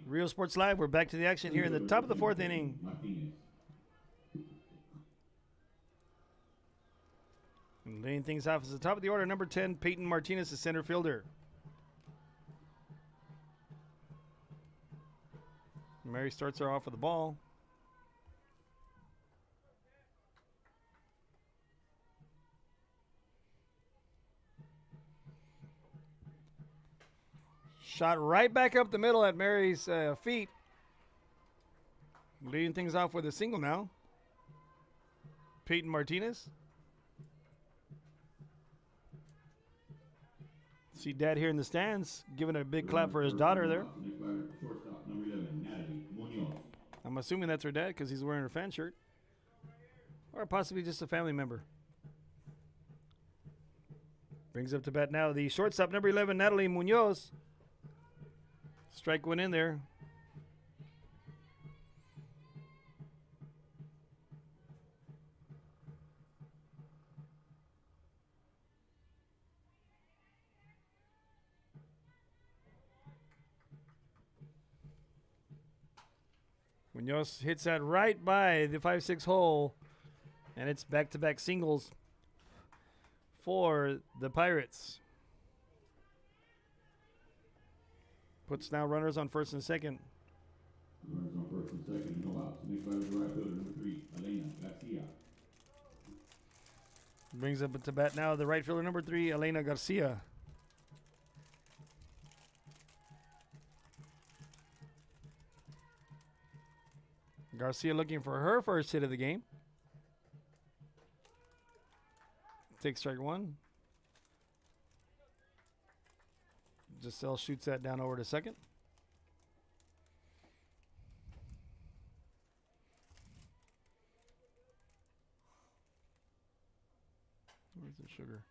Real Sports Live, we're back to the action here in the top of the fourth inning. And laying things off is the top of the order, number 10, Peyton Martinez, the center fielder. Mary starts her off with the ball. Shot right back up the middle at Mary's feet. Leading things off with a single now. Peyton Martinez. See Dad here in the stands giving a big clap for his daughter there. I'm assuming that's her dad because he's wearing her fan shirt. Or possibly just a family member. Brings up to bat now the shortstop, number 11, Natalie Munoz. Strike one in there. Munoz hits that right by the 5-6 hole, and it's back-to-back singles for the Pirates. Puts now runners on first and second. Runners on first and second, no outs. Next batter is right fielder, number 3, Elena Garcia. Brings up to bat now the right fielder, number 3, Elena Garcia. Garcia looking for her first hit of the game. Takes strike one. Giselle shoots that down over to second. Where's the sugar?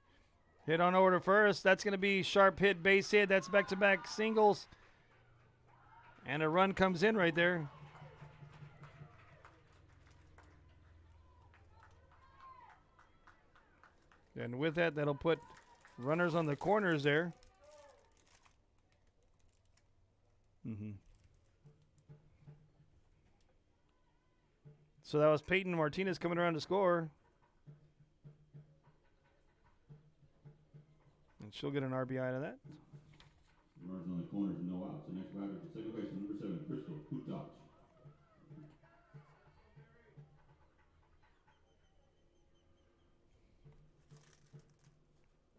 Hit on over to first. That's going to be sharp hit, base hit. That's back-to-back singles. And a run comes in right there. And with that, that'll put runners on the corners there. So that was Peyton Martinez coming around to score. And she'll get an RBI out of that. Runners on the corners and no outs. The next batter is the second baseman, number 7, Crystal Kutoch.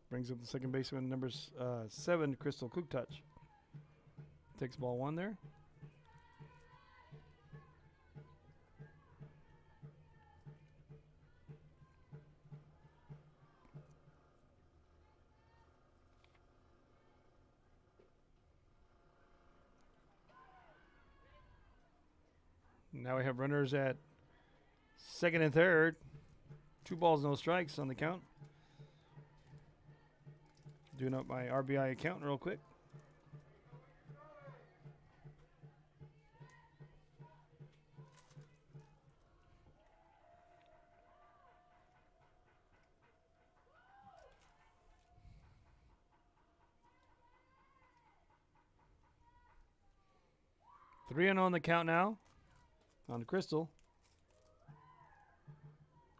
Brings up the second baseman, number 7, Crystal Kutoch. Takes ball 1 there. Now we have runners at second and third. 2 balls, no strikes on the count. Doing up my RBI account real quick. Three and on the count now. On Crystal.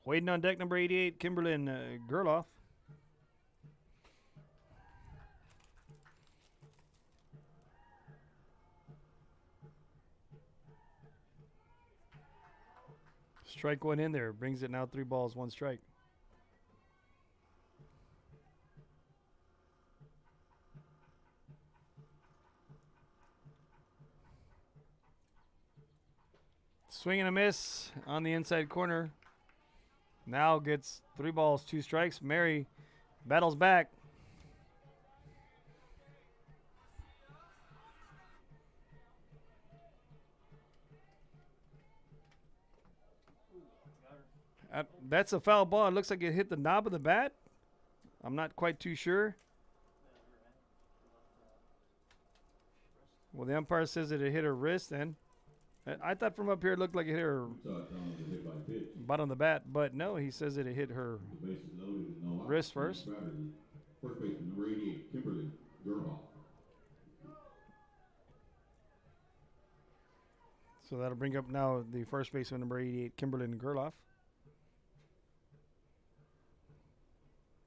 Waiting on deck, number 88, Kimberlyn Gerloff. Strike 1 in there. Brings it now 3 balls, 1 strike. Swing and a miss on the inside corner. Now gets 3 balls, 2 strikes. Mary battles back. That's a foul ball. It looks like it hit the knob of the bat. I'm not quite too sure. Well, the umpire says that it hit her wrist then. I thought from up here it looked like it hit her bottom of the bat, but no, he says that it hit her wrist first. First baseman, number 88, Kimberly Gerhoff. So that'll bring up now the first baseman, number 88, Kimberly Gerloff.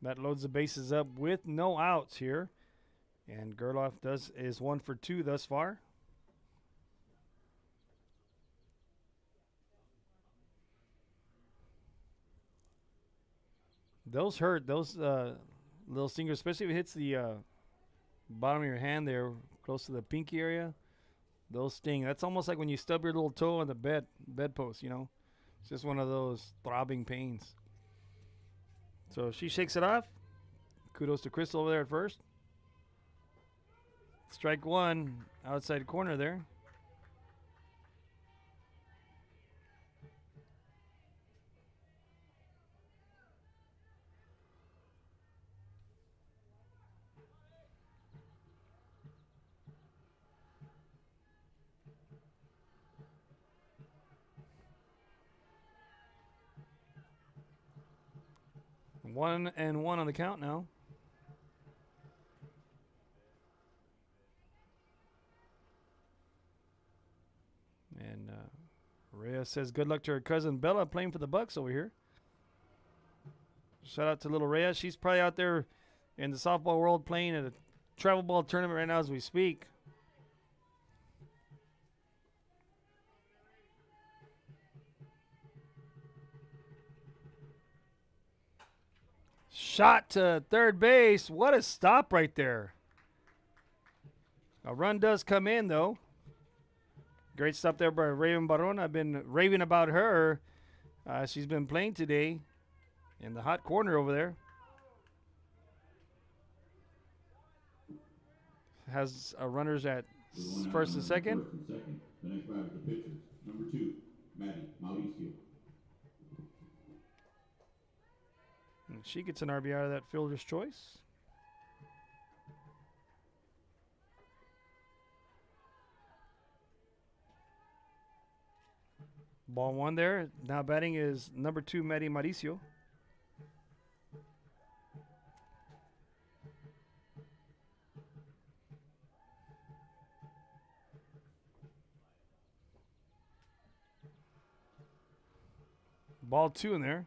That loads the bases up with no outs here. And Gerloff is 1 for 2 thus far. Those hurt. Those little stingers, especially if it hits the bottom of your hand there, close to the pinky area. Those sting. That's almost like when you stub your little toe on the bedpost, you know. It's just one of those throbbing pains. So she shakes it off. Kudos to Crystal over there at first. Strike 1, outside corner there. One and one on the count now. And Rhea says good luck to her cousin Bella playing for the Bucks over here. Shout out to little Rhea. She's probably out there in the softball world playing at a travel ball tournament right now as we speak. Shot to third base. What a stop right there. A run does come in, though. Great stop there by Raven Baron. I've been raving about her. She's been playing today in the hot corner over there. Has runners at first and second. The next batter is the pitcher, number 2, Maddie Mauricio. And she gets an RBI out of that fielder's choice. Ball 1 there. Now batting is number 2, Maddie Mauricio. Ball 2 in there.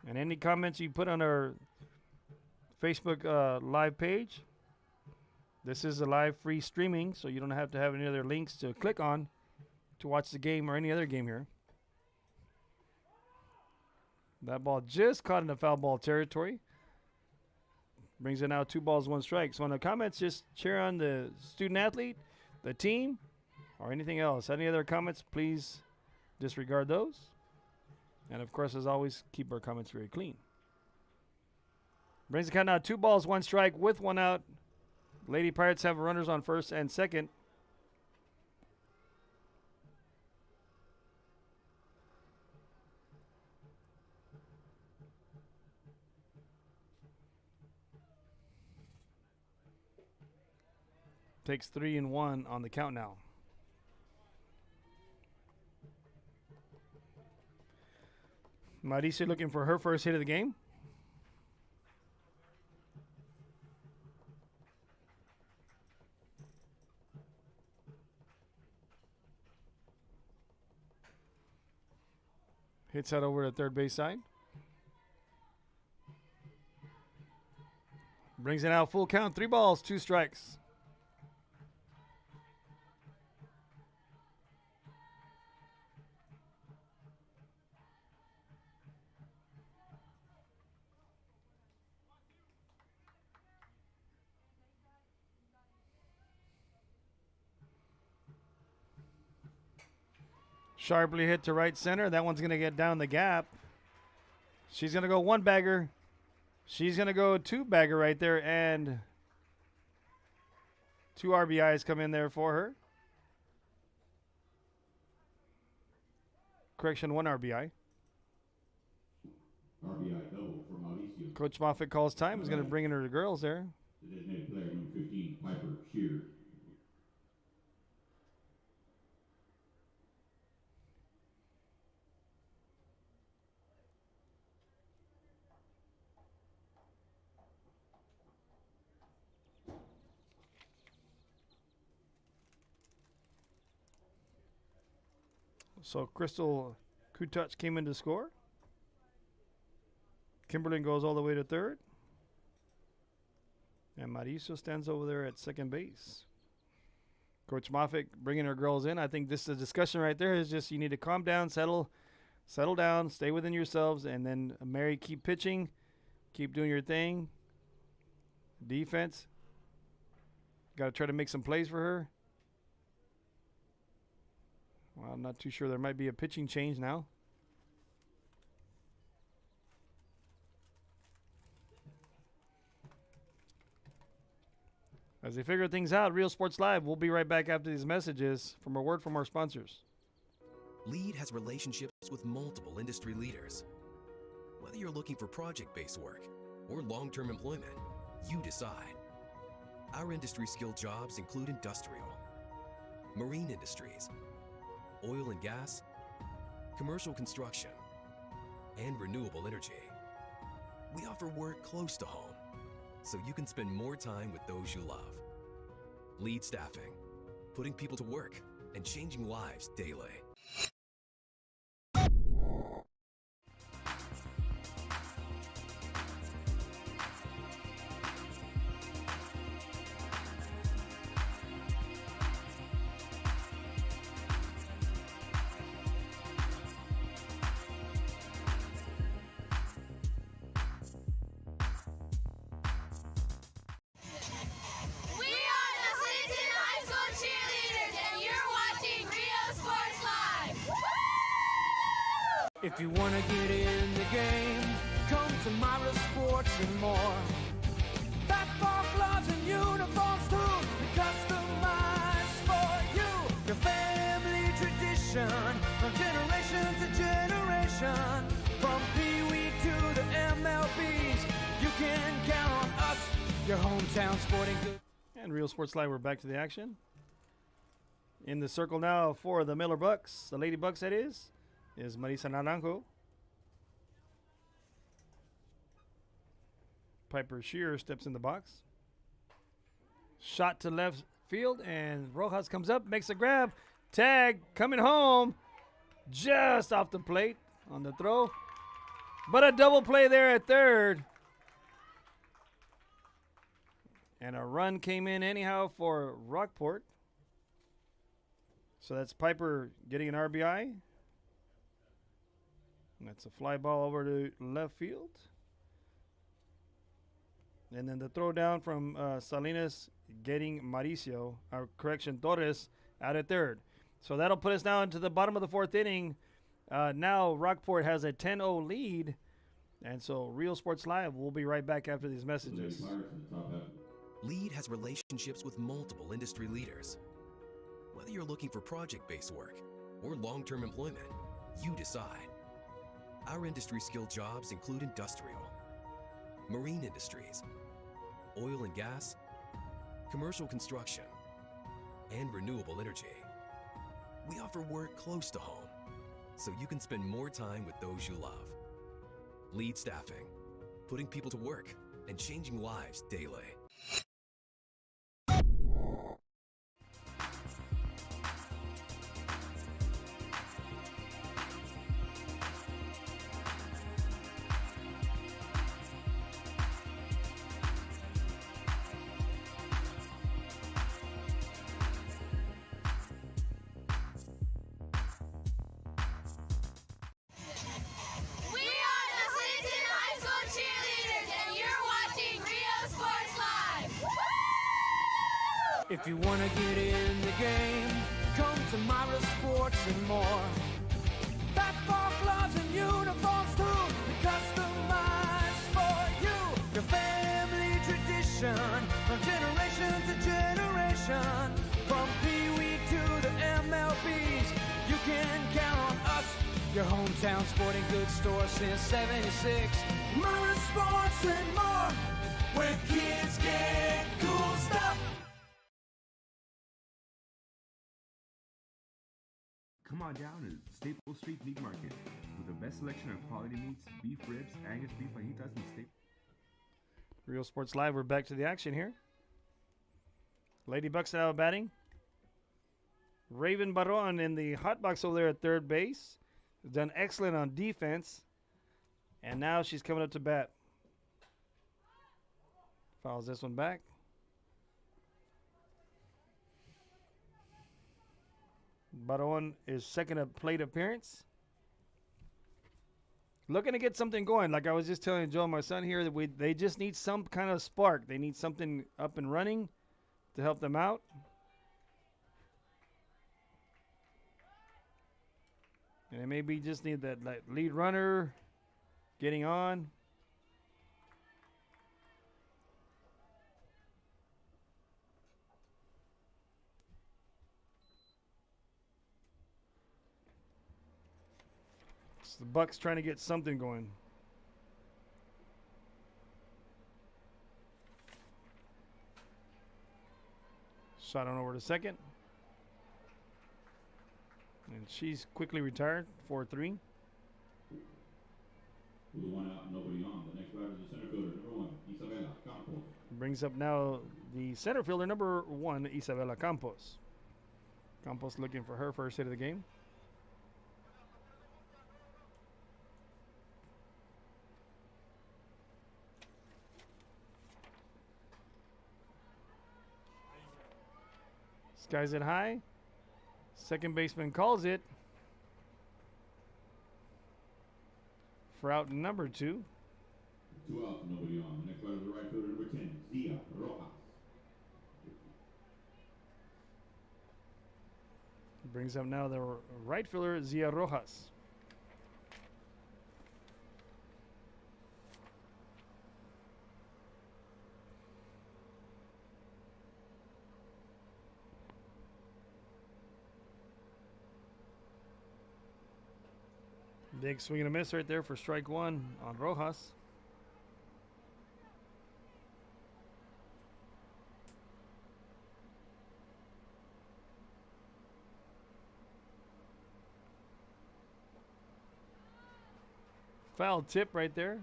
And any comments you put on our Facebook live page. This is a live free streaming, so you don't have to have any other links to click on to watch the game or any other game here. That ball just caught in the foul ball territory. Brings it now 2 balls, 1 strike. So in the comments, just cheer on the student athlete, the team, or anything else. Any other comments, please disregard those. And of course, as always, keep our comments very clean. Brings the count now 2 balls, 1 strike with 1 out. Lady Pirates have runners on first and second. Takes 3 and 1 on the count now. Marisa looking for her first hit of the game. Hits that over to third base side. Brings it out full count. 3 balls, 2 strikes. Sharply hit to right center. That one's going to get down the gap. She's going to go 1 bagger. She's going to go 2 bagger right there. And 2 RBIs come in there for her. Correction, 1 RBI. RBI double for Mauricio. Coach Moffitt calls time. He's going to bring in her girls there. The designated player number 15, Piper Shear. So Crystal Kutuch came in to score. Kimberlin goes all the way to third. And Mariso stands over there at second base. Coach Moffitt bringing her girls in. I think this is a discussion right there. Is just you need to calm down, settle down, stay within yourselves, and then Mary, keep pitching, keep doing your thing. Defense. Got to try to make some plays for her. Well, I'm not too sure. There might be a pitching change now. As they figure things out, Real Sports Live, we'll be right back after these messages from a word from our sponsors. LEAD has relationships with multiple industry leaders. Whether you're looking for project-based work or long-term employment, you decide. Our industry-skilled jobs include industrial, marine industries, oil and gas, commercial construction, and renewable energy. We offer work close to home, so you can spend more time with those you love. LEAD Staffing, putting people to work and changing lives daily. If you want to get in the game, come to Myra Sports and more. Basketball gloves and uniforms too, customized for you. Your family tradition, from generation to generation. From Pee Wee to the MLBs, you can count on us, your hometown sporting goods. And Real Sports Live, we're back to the action. In the circle now for the Miller Bucks, the Lady Bucks that is Marisa Naranjo. Piper Shear steps in the box. Shot to left field, and Rojas comes up, makes a grab. Tag coming home just off the plate on the throw. But a double play there at third. And a run came in anyhow for Rockport. So that's Piper getting an RBI. And that's a fly ball over to left field. And then the throw down from Salinas getting Torres out at third. So that'll put us now into the bottom of the fourth inning. Now Rockport has a 10-0 lead. And so Real Sports Live will be right back after these messages. Lead has relationships with multiple industry leaders. Whether you're looking for project-based work or long-term employment, you decide. Our industry-skilled jobs include industrial, marine industries, oil and gas, commercial construction, and renewable energy. We offer work close to home, so you can spend more time with those you love. Lead Staffing, putting people to work and changing lives daily. If you want to get in the game, come to Myra Sports and more. Basketball gloves and uniforms too, customized for you. Your family tradition, from generation to generation. From Pee Wee to the MLBs, you can count on us. Your hometown sporting goods store since '76. Myra Sports and more, where kids get cool stuff. Come on down to Staple Street Meat Market with the best selection of quality meats, beef ribs, Angus beef fajitas, and steak. Real Sports Live, we're back to the action here. Lady Bucks now batting. Raven Baron in the hot box over there at third base. Has done excellent on defense. And now she's coming up to bat. Fouls this one back. Baron is second at plate appearance. Looking to get something going. Like I was just telling Joe, my son here, that they just need some kind of spark. They need something up and running to help them out. And they maybe just need that lead runner getting on. The Bucks trying to get something going. Shot on over to second. And she's quickly retired, 4-3. With one out, nobody on. The next batter is the center fielder, number 1, Isabela Campos. Brings up now the center fielder, number 1, Isabela Campos. Campos looking for her first hit of the game. Skies it high. Second baseman calls it for out number 2. 2 out, nobody on. The next batter is the right fielder, number 10, Zia Rojas. Brings up now the right fielder, Zia Rojas. Big swing and a miss right there for strike 1 on Rojas. Foul tip right there.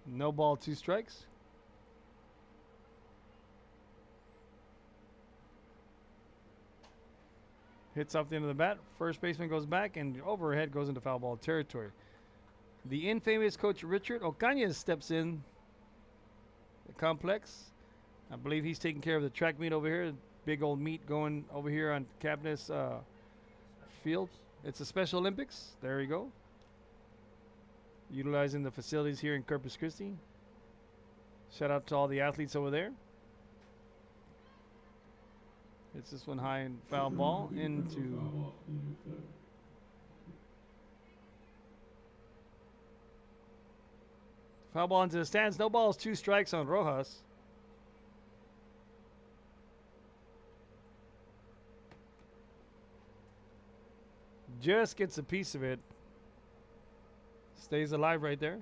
No ball, 2 strikes. Hits off the end of the bat. First baseman goes back and overhead goes into foul ball territory. The infamous Coach Richard Ocaña steps in the complex. I believe he's taking care of the track meet over here. Big old meet going over here on Cabness Field. It's a Special Olympics. There you go. Utilizing the facilities here in Corpus Christi. Shout out to all the athletes over there. It's this one high and foul ball into foul ball into the stands. No balls, 2 strikes on Rojas. Just gets a piece of it. Stays alive right there.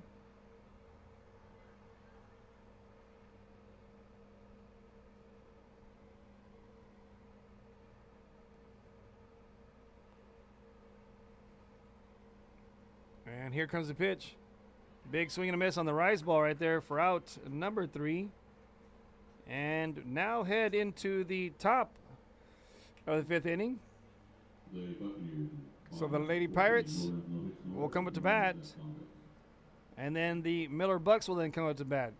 And here comes the pitch. Big swing and a miss on the rise ball right there for out number 3. And now head into the top of the 5th inning. So the Lady Pirates will come up to bat. And then the Miller Bucks will then come up to bat.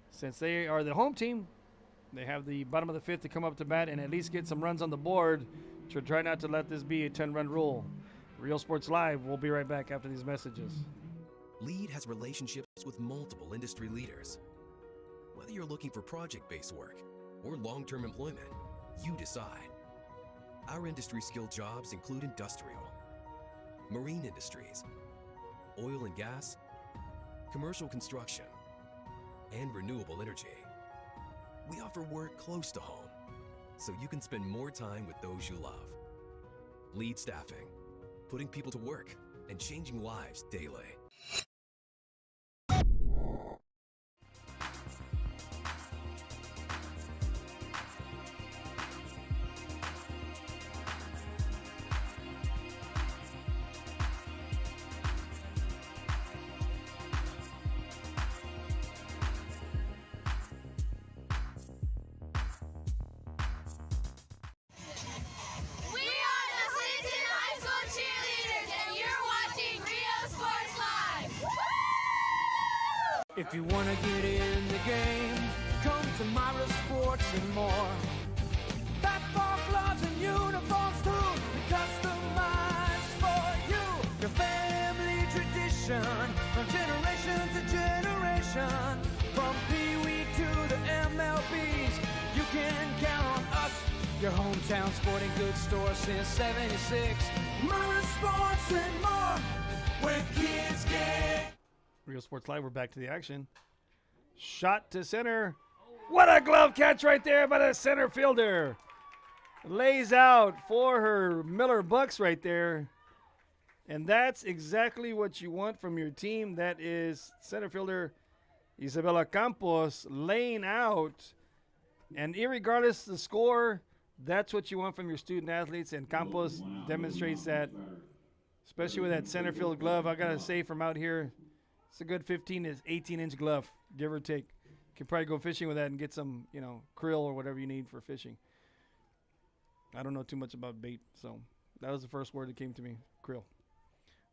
Since they are the home team, they have the bottom of the 5th to come up to bat and at least get some runs on the board to try not to let this be a 10-run rule. Real Sports Live, we'll be right back after these messages. Lead has relationships with multiple industry leaders. Whether you're looking for project-based work or long-term employment, you decide. Our industry-skilled jobs include industrial, marine industries, oil and gas, commercial construction, and renewable energy. We offer work close to home, so you can spend more time with those you love. Lead Staffing, putting people to work and changing lives daily. If you want to get in the game, come to Myra Sports and more. Basketball gloves and uniforms too, customized for you. Your family tradition, from generation to generation. From Pee Wee to the MLBs, you can count on us. Your hometown sporting goods store since '76. Myra Sports and more, where kids get. Real Sports Live, we're back to the action. Shot to center. What a glove catch right there by the center fielder. Lays out for her Miller Bucks right there. And that's exactly what you want from your team. That is center fielder Isabela Campos laying out. And irregardless of the score, that's what you want from your student athletes. And Campos demonstrates that, especially with that center field glove. I got to say from out here, it's a good 15 to 18-inch glove, give or take. You can probably go fishing with that and get some, krill or whatever you need for fishing. I don't know too much about bait, so that was the first word that came to me, krill.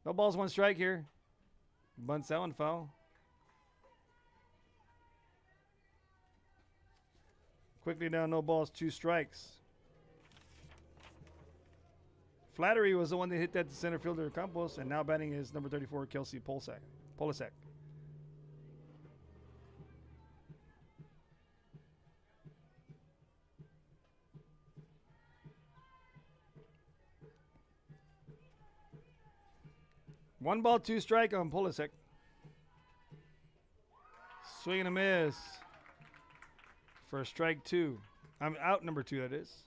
No balls, 1 strike here. Bunts that one foul. Quickly down, no balls, 2 strikes. Flattery was the one that hit that to center fielder Campos, and now batting is number 34, Kelsey Polisek. One ball, 2 strike on Polisek. Swing and a miss for strike 2. I'm out number 2, that is.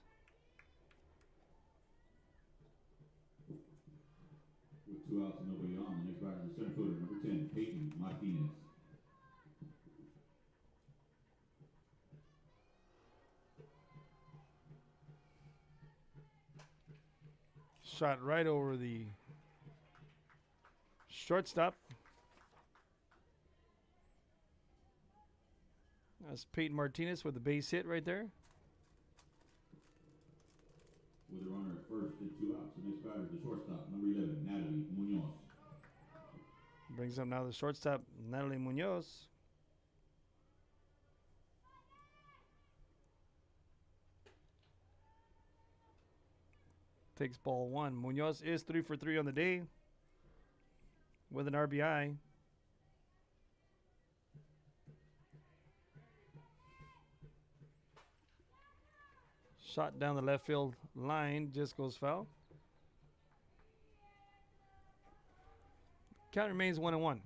With 2 outs and nobody on, the next batter is center fielder, number 10, Peyton Martinez. Shot right over the shortstop. That's Peyton Martinez with the base hit right there. With a runner at first and 2 outs, the next batter is the shortstop, number 11, Natalie Munoz. Brings up now the shortstop, Natalie Munoz. Takes ball one. Munoz is 3 for 3 on the day with an RBI. Shot down the left field line, just goes foul. Count remains 1-1.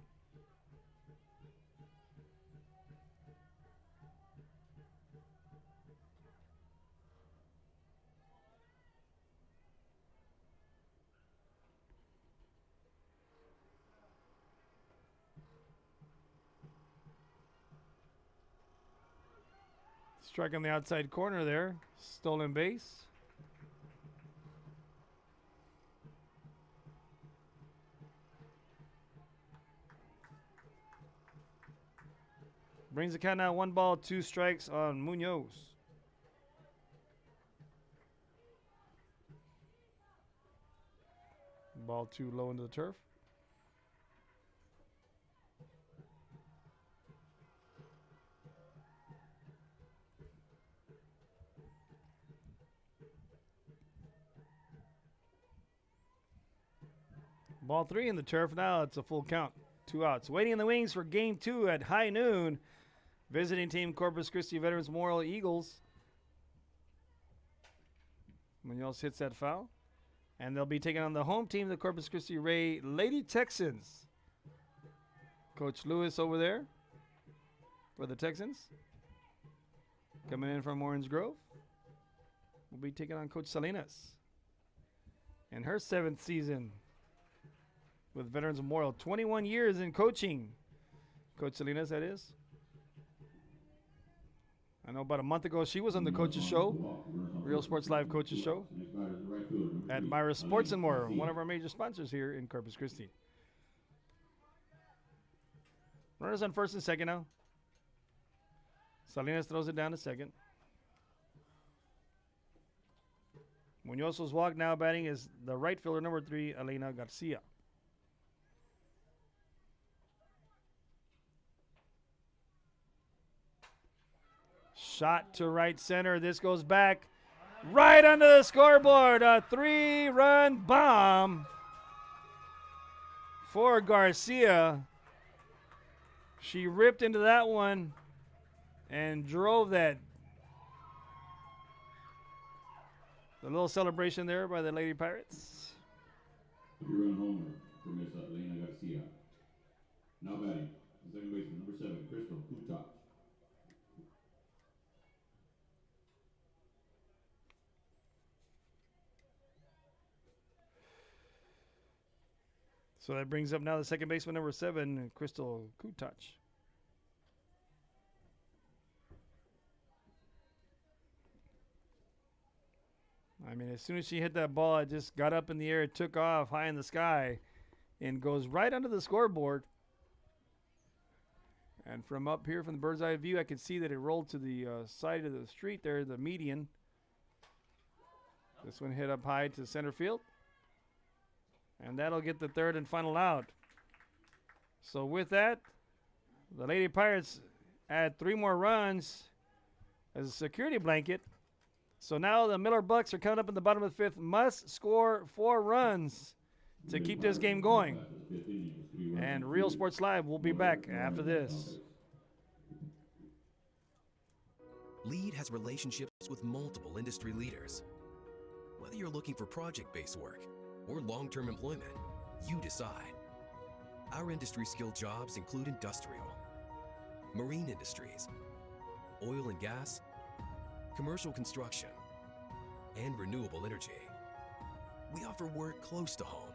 Strike on the outside corner there. Stolen base. Brings the count now 1 ball, 2 strikes on Munoz. Ball too low into the turf. Ball 3 in the turf. Now it's a full count. 2 outs. Waiting in the wings for game 2 at high noon. Visiting team Corpus Christi Veterans Memorial Eagles. Munoz hits that foul. And they'll be taking on the home team, the Corpus Christi Ray Lady Texans. Coach Lewis over there for the Texans. Coming in from Orange Grove. We'll be taking on Coach Salinas. In her 7th season with Veterans Memorial. 21 years in coaching. Coach Salinas, that is. I know about a month ago she was on the Coaches Show, Real Sports Live Coaches Show, at Myra Sports and More, one of our major sponsors here in Corpus Christi. Runners on first and second now. Salinas throws it down to second. Munoz's walk now batting is the right fielder, number 3, Elena Garcia. Shot to right center. This goes back right under the scoreboard. A 3-run bomb for Garcia. She ripped into that one and drove that. The little celebration there by the Lady Pirates. 3-run homer for Miss Elena Garcia. Now batting, the second baseman, number 7, Crystal Kutak. So that brings up now the second baseman, number 7, Crystal Kutak. I mean, as soon as she hit that ball, it just got up in the air, it took off high in the sky, and goes right under the scoreboard. And from up here, from the bird's eye view, I could see that it rolled to the side of the street there, the median. This one hit up high to center field. And that'll get the third and final out. So with that, the Lady Pirates add 3 more runs as a security blanket. So now the Miller Bucks are coming up in the bottom of the 5th, must score 4 runs to keep this game going. And Real Sports Live will be back after this. Lead has relationships with multiple industry leaders. Whether you're looking for project-based work or long-term employment, you decide. Our industry-skilled jobs include industrial, marine industries, oil and gas, commercial construction, and renewable energy. We offer work close to home,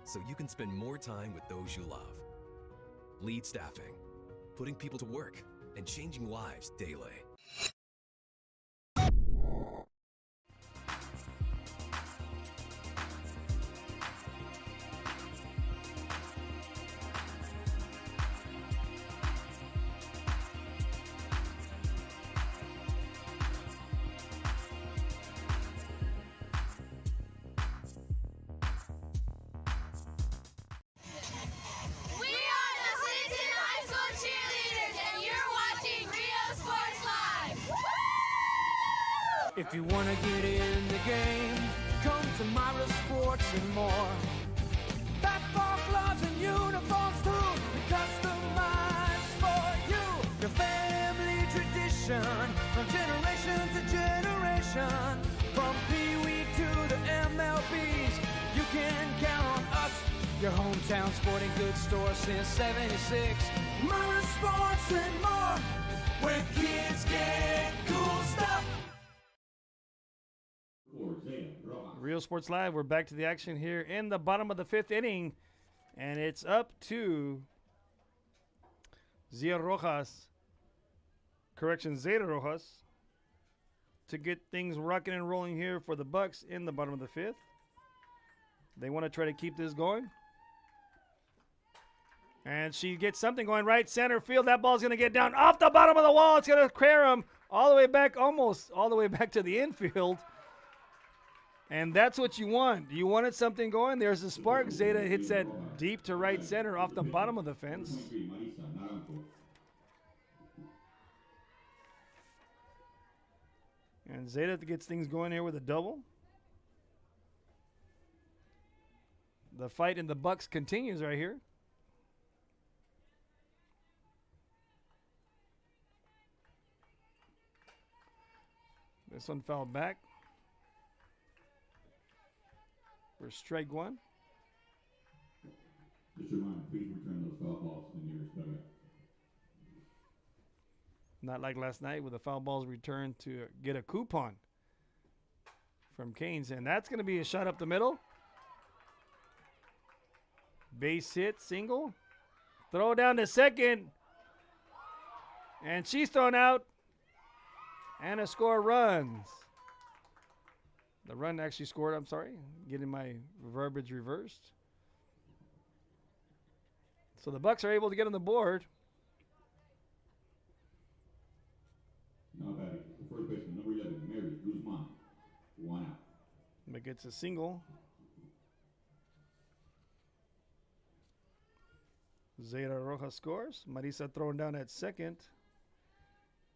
so you can spend more time with those you love. Lead Staffing, putting people to work and changing lives daily. We If you wanna get in the game, come to Myra Sports and more. Basketball gloves and uniforms too, customized for you. Your family tradition, from generation to generation. From Pee Wee to the MLBs, you can count on us. Your hometown sporting goods store since '76. Myra Sports and more, where kids get cool stuff. Real Sports Live, we're back to the action here in the bottom of the 5th inning. And it's up to Zeta Rojas to get things rocking and rolling here for the Bucks in the bottom of the 5th. They want to try to keep this going. And she gets something going right center field. That ball's going to get down off the bottom of the wall. It's going to clear him all the way back, almost all the way back to the infield. And that's what you want. You wanted something going. There's a spark. Zeta hits that deep to right center off the bottom of the fence. And Zeta gets things going here with a double. The fight in the Bucks continues right here. This one fouled back. For strike one. Just a reminder, please return those foul balls to the nearest dugout. Not like last night with the foul balls returned to get a coupon from Canes. And that's going to be a shot up the middle. Base hit, single. Throw down to second. And she's thrown out. And a score runs. The run actually scored, I'm sorry. Getting my verbiage reversed. So the Bucks are able to get on the board. Now batting, the first baseman, number 11, Mary Guzman. 1 out. But gets a single. Zeta Rojas scores. Marisa thrown down at second.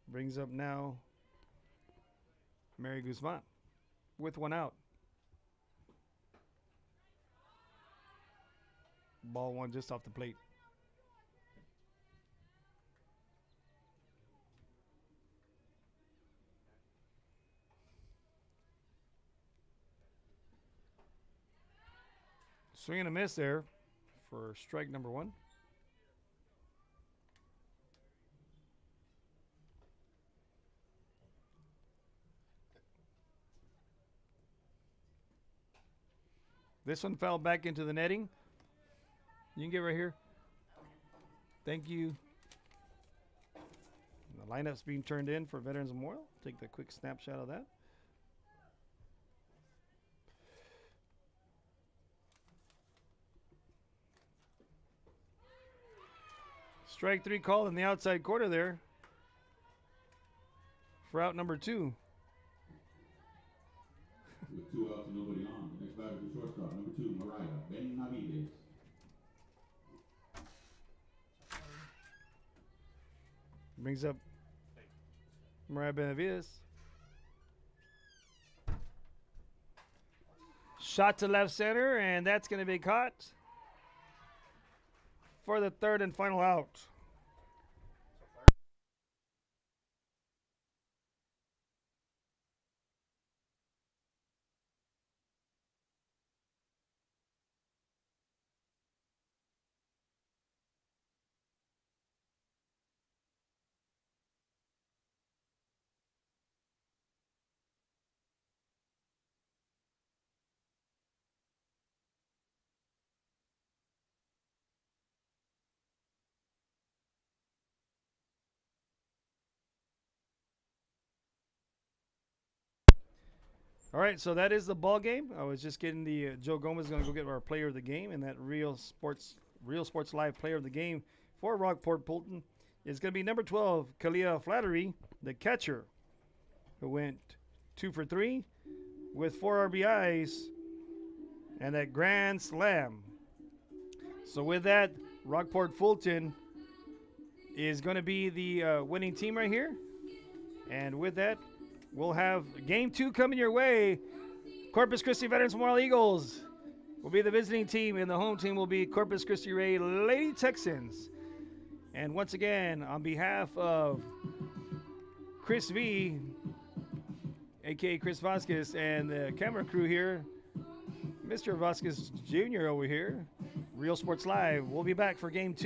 Brings up now Mary Guzman with 1 out. Ball one just off the plate. Swing and a miss there for strike number 1. This one fell back into the netting. You can get right here. Thank you. And the lineup's being turned in for Veterans Memorial. Take the quick snapshot of that. Strike 3 called in the outside corner there for out number 2. With 2 outs and nobody on. The next batter is the shortstop, number 2, Mariah Benavides. Brings up Mariah Benavides. Shot to left center, and that's going to be caught for the 3rd and final out. All right, so that is the ball game. I was just getting the Joe Gomez is going to go get our player of the game, and that Real Sports Live player of the game for Rockport-Fulton is going to be number 12, Kalia Flattery, the catcher, who went 2 for 3 with 4 RBIs and that grand slam. So with that, Rockport-Fulton is going to be the winning team right here. And with that, we'll have game 2 coming your way. Corpus Christi Veterans Memorial Eagles will be the visiting team, and the home team will be Corpus Christi Ray Lady Texans. And once again, on behalf of Chris V, a.k.a. Chris Vasquez, and the camera crew here, Mr. Vasquez Jr. over here, Real Sports Live, we'll be back for game 2.